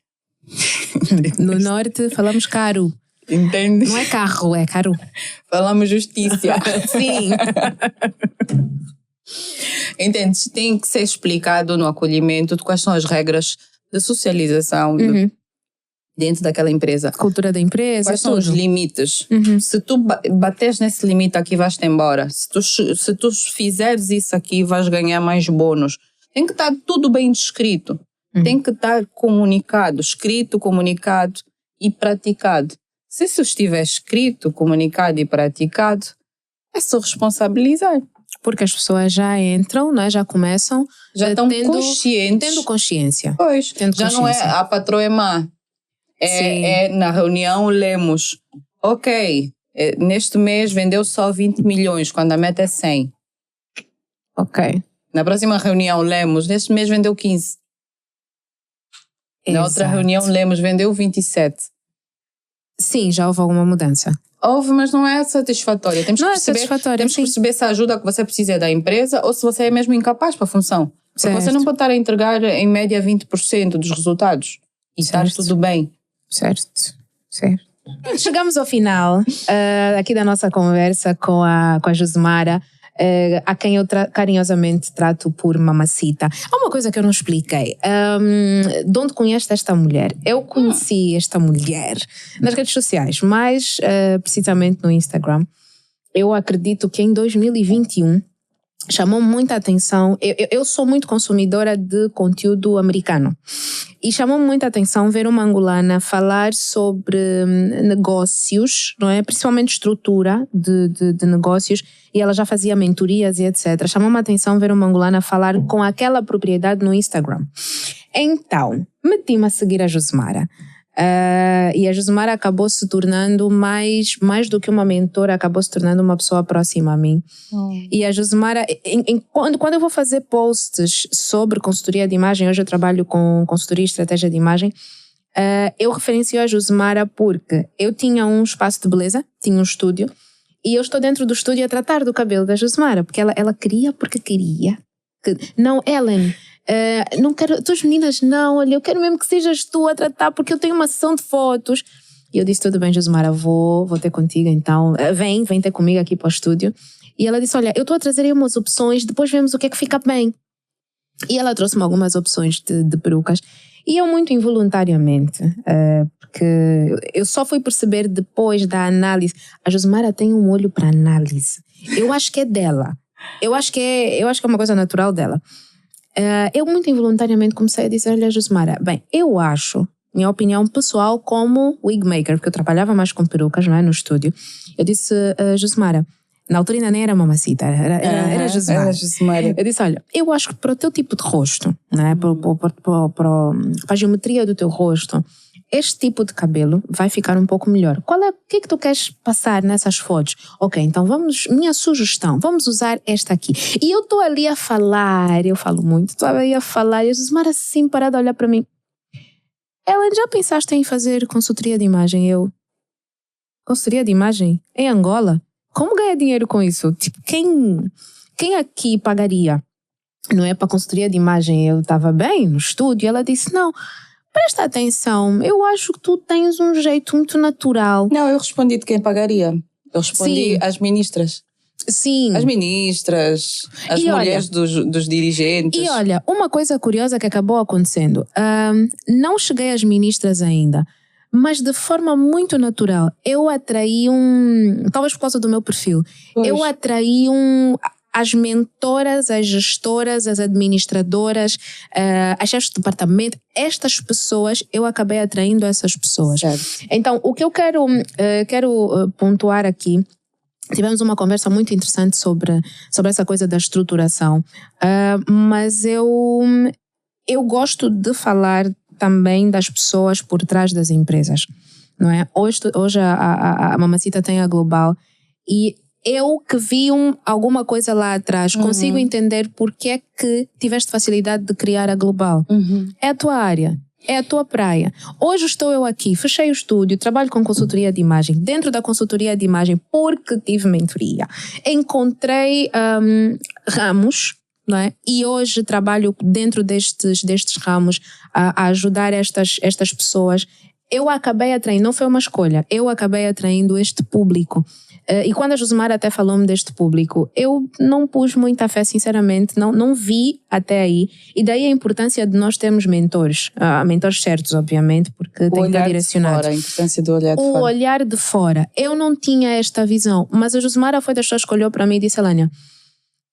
No Norte falamos caro. Entende? Não é carro, é caro. Falamos justiça. Sim. Entende? Tem que ser explicado no acolhimento de quais são as regras de socialização dentro daquela empresa. Cultura da empresa. Quais são os limites? Se tu bateres nesse limite aqui, vais-te embora. Se tu fizeres isso aqui, vais ganhar mais bônus. Tem que estar tudo bem descrito. Tem que estar comunicado, escrito, comunicado e praticado. Se isso estiver escrito, comunicado e praticado, é só responsabilizar. Porque as pessoas já entram, né? Já começam... Já estão conscientes. Tendo consciência. Pois, já não é a patroa é má. É na reunião lemos. Ok, neste mês vendeu só 20 milhões, quando a meta é 100. Ok. Na próxima reunião lemos, neste mês vendeu 15. Na outra reunião lemos, vendeu 27. Sim, já houve alguma mudança. Houve, mas não é satisfatória. Temos que perceber se a ajuda que você precisa é da empresa ou se você é mesmo incapaz para a função. Porque você não pode estar a entregar em média 20% dos resultados. E está tudo bem. Certo. Chegamos ao final aqui da nossa conversa com a Josemara, a quem eu carinhosamente trato por mamacita. Há uma coisa que eu não expliquei. De onde conheces esta mulher? Eu conheci esta mulher nas redes sociais, mais precisamente no Instagram. Eu acredito que em 2021 chamou muita atenção. Eu sou muito consumidora de conteúdo americano e chamou muita atenção ver uma angolana falar sobre negócios, não é? Principalmente estrutura de negócios, e ela já fazia mentorias e etc. Chamou-me a atenção ver uma angolana falar com aquela propriedade no Instagram. Então, meti-me a seguir a Josemara. E a Josemara acabou se tornando mais do que uma mentora, acabou se tornando uma pessoa próxima a mim. E a Josemara, quando eu vou fazer posts sobre consultoria de imagem, hoje eu trabalho com consultoria e estratégia de imagem, eu referencio a Josemara porque eu tinha um espaço de beleza, tinha um estúdio, e eu estou dentro do estúdio a tratar do cabelo da Josemara, porque ela queria porque queria. Não, Ellen, não quero, tuas meninas não, olha, eu quero mesmo que sejas tu a tratar, porque eu tenho uma sessão de fotos. E eu disse, tudo bem, Josemara, vou ter contigo então, vem ter comigo aqui para o estúdio. E ela disse, olha, eu estou a trazer aí umas opções, depois vemos o que é que fica bem. E ela trouxe-me algumas opções de perucas, e eu muito involuntariamente, porque eu só fui perceber depois da análise. A Josemara tem um olho para análise, eu acho que é dela. Eu acho que é uma coisa natural dela. Eu muito involuntariamente comecei a dizer, olha, Josemara, bem, eu acho, minha opinião pessoal como wig maker, porque eu trabalhava mais com perucas, não é, no estúdio. Eu disse, Josemara, na altura ainda nem era mamacita, era Josemara. Era Josemara. Eu disse, olha, eu acho que para o teu tipo de rosto, não é, para a geometria do teu rosto, este tipo de cabelo vai ficar um pouco melhor. O que é que tu queres passar nessas fotos? Ok, então minha sugestão, vamos usar esta aqui. E eu estou ali a falar, eu falo muito, estou ali a falar, e a Josemara assim parada a olhar para mim. Ela, já pensaste em fazer consultoria de imagem? Eu, Consultoria de imagem em Angola? Como ganhar dinheiro com isso? Tipo, quem aqui pagaria? Não é para consultoria de imagem. Eu estava bem no estúdio e ela disse, não, presta atenção, eu acho que tu tens um jeito muito natural. Não, eu respondi de quem pagaria. Eu respondi às ministras. Sim. As ministras, as mulheres dos dirigentes. E olha, uma coisa curiosa que acabou acontecendo. Não cheguei às ministras ainda, mas de forma muito natural, eu atraí talvez por causa do meu perfil, eu atraí as mentoras, as gestoras, as administradoras, as chefes de departamento, estas pessoas, eu acabei atraindo essas pessoas. Certo. Então, o que eu quero pontuar aqui, tivemos uma conversa muito interessante sobre essa coisa da estruturação, mas eu gosto de falar também das pessoas por trás das empresas, não é? Hoje a Mamacita tem a Global e eu que vi alguma coisa lá atrás, consigo entender porque é que tiveste facilidade de criar a Global. É a tua área, é a tua praia. Hoje estou eu aqui, fechei o estúdio, trabalho com consultoria de imagem. Dentro da consultoria de imagem, porque tive mentoria, encontrei ramos, não é? E hoje trabalho dentro destes ramos a ajudar estas pessoas. Eu acabei atraindo, não foi uma escolha, eu acabei atraindo este público. E quando a Josmara até falou-me deste público, eu não pus muita fé, sinceramente, não vi até aí. E daí a importância de nós termos mentores, mentores certos, obviamente, porque tem que estar direcionado. A importância do olhar de fora. O olhar de fora. Eu não tinha esta visão, mas a Josmara foi das pessoas que olhou para mim e disse, Elânia,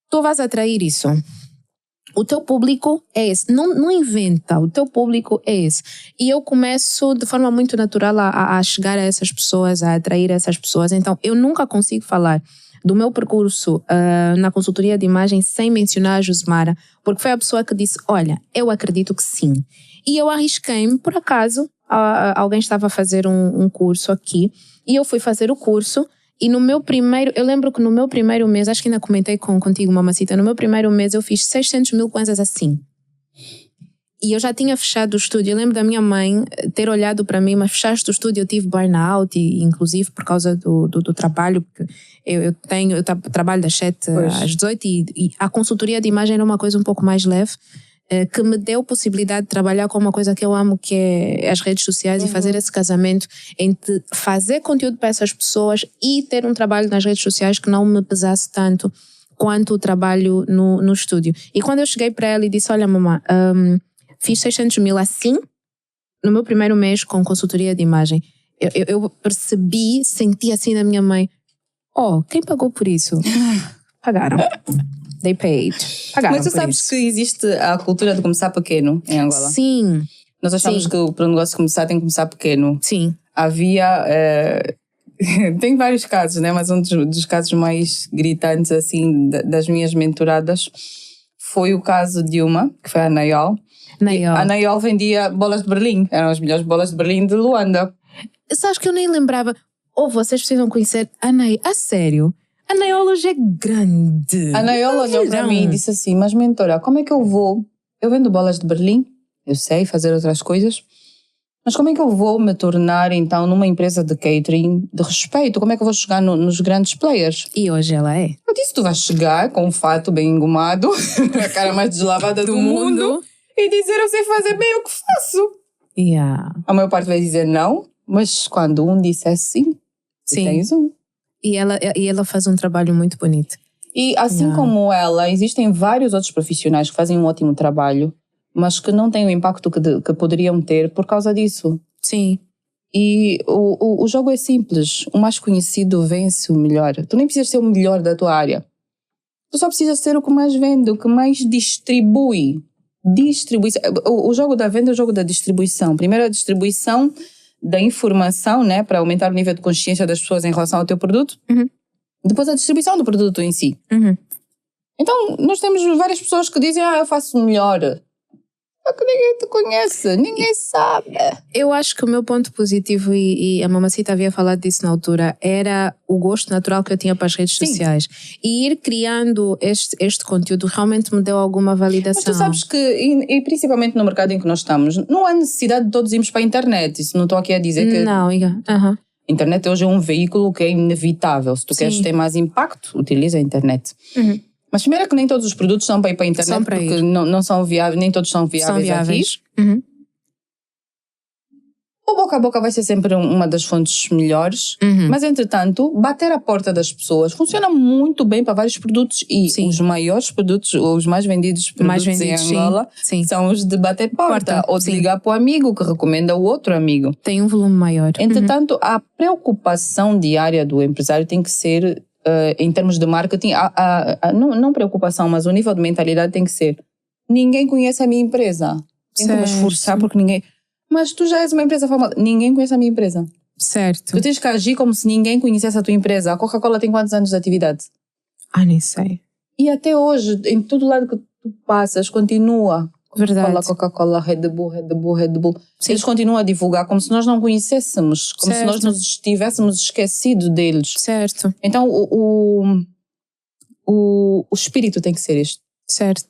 tu vais atrair isso. O teu público é esse. Não inventa, o teu público é esse. E eu começo de forma muito natural a chegar a essas pessoas, a atrair essas pessoas. Então, eu nunca consigo falar do meu percurso na consultoria de imagem sem mencionar a Josmara, porque foi a pessoa que disse, olha, eu acredito que sim. E eu arrisquei-me, por acaso, alguém estava a fazer um curso aqui, e eu fui fazer o curso. E eu lembro que no meu primeiro mês, acho que ainda comentei contigo, Mamacita, no meu primeiro mês eu fiz 600 mil coisas assim. E eu já tinha fechado o estúdio. Eu lembro da minha mãe ter olhado para mim, mas fechaste o estúdio, eu tive burnout, inclusive por causa do trabalho, porque eu trabalho das 7 às 18 e a consultoria de imagem era uma coisa um pouco mais leve, que me deu possibilidade de trabalhar com uma coisa que eu amo, que é as redes sociais, e fazer esse casamento entre fazer conteúdo para essas pessoas e ter um trabalho nas redes sociais que não me pesasse tanto quanto o trabalho no estúdio. E quando eu cheguei para ela e disse, olha mamãe, fiz 600 mil assim, no meu primeiro mês com consultoria de imagem, eu percebi, senti assim na minha mãe, quem pagou por isso? Pagaram. They paid. Pagaram. Mas tu sabes que existe a cultura de começar pequeno em Angola? Sim. Nós achamos que para o negócio começar tem que começar pequeno. Sim. Havia... tem vários casos, né? Mas um dos casos mais gritantes assim das minhas mentoradas foi o caso de uma, que foi a Nayol. A Nayol vendia bolas de Berlim. Eram as melhores bolas de Berlim de Luanda. Sabes que eu nem lembrava. Vocês precisam conhecer a Nayol. A sério? A Nayol hoje é grande. A Nayol olhou para mim e disse assim, mas mentora, como é que eu vou? Eu vendo bolas de Berlim, eu sei fazer outras coisas, mas como é que eu vou me tornar então numa empresa de catering de respeito? Como é que eu vou chegar nos grandes players? E hoje ela é. Eu disse, tu vais chegar com um fato bem engomado, a cara mais deslavada do mundo, e dizer, eu sei fazer bem o que faço. Yeah. A maior parte vai dizer não, mas quando um disser sim, tens um. E ela faz um trabalho muito bonito. E assim como ela, existem vários outros profissionais que fazem um ótimo trabalho, mas que não têm o impacto que poderiam ter por causa disso. Sim. E o jogo é simples. O mais conhecido vence o melhor. Tu nem precisas ser o melhor da tua área. Tu só precisas ser o que mais vende, o que mais distribui. O jogo da venda é o jogo da distribuição. Primeiro a distribuição da informação, né, para aumentar o nível de consciência das pessoas em relação ao teu produto. Depois a distribuição do produto em si. Então, nós temos várias pessoas que dizem, eu faço melhor. Só que ninguém te conhece, ninguém sabe. Eu acho que o meu ponto positivo, e a Mamacita havia falado disso na altura, era o gosto natural que eu tinha para as redes sociais. E ir criando este conteúdo realmente me deu alguma validação. Mas tu sabes que, e principalmente no mercado em que nós estamos, não há necessidade de todos irmos para a internet. Isso não estou aqui a dizer que... Não, internet hoje é um veículo que é inevitável. Se tu queres ter mais impacto, utiliza a internet. Mas primeiro é que nem todos os produtos são para ir para a internet, porque não são viáveis, nem todos são viáveis. Aqui. O boca a boca vai ser sempre uma das fontes melhores, mas entretanto, bater a porta das pessoas funciona muito bem para vários produtos e os maiores produtos, os mais vendidos produtos em Angola são os de bater porta ou de ligar para o amigo que recomenda o outro amigo. Tem um volume maior. Entretanto, a preocupação diária do empresário tem que ser, em termos de marketing, não preocupação, mas o nível de mentalidade tem que ser: ninguém conhece a minha empresa. Tenho que me esforçar porque ninguém... Mas tu já és uma empresa famosa. Ninguém conhece a minha empresa. Certo. Tu tens que agir como se ninguém conhecesse a tua empresa. A Coca-Cola tem quantos anos de atividade? Nem sei. E até hoje, em todo lado que tu passas, continua. Verdade. Coca-Cola, Red Bull. Eles continuam a divulgar como se nós não conhecêssemos. Como se nós nos estivéssemos esquecido deles. Certo. Então, o espírito tem que ser este. Certo.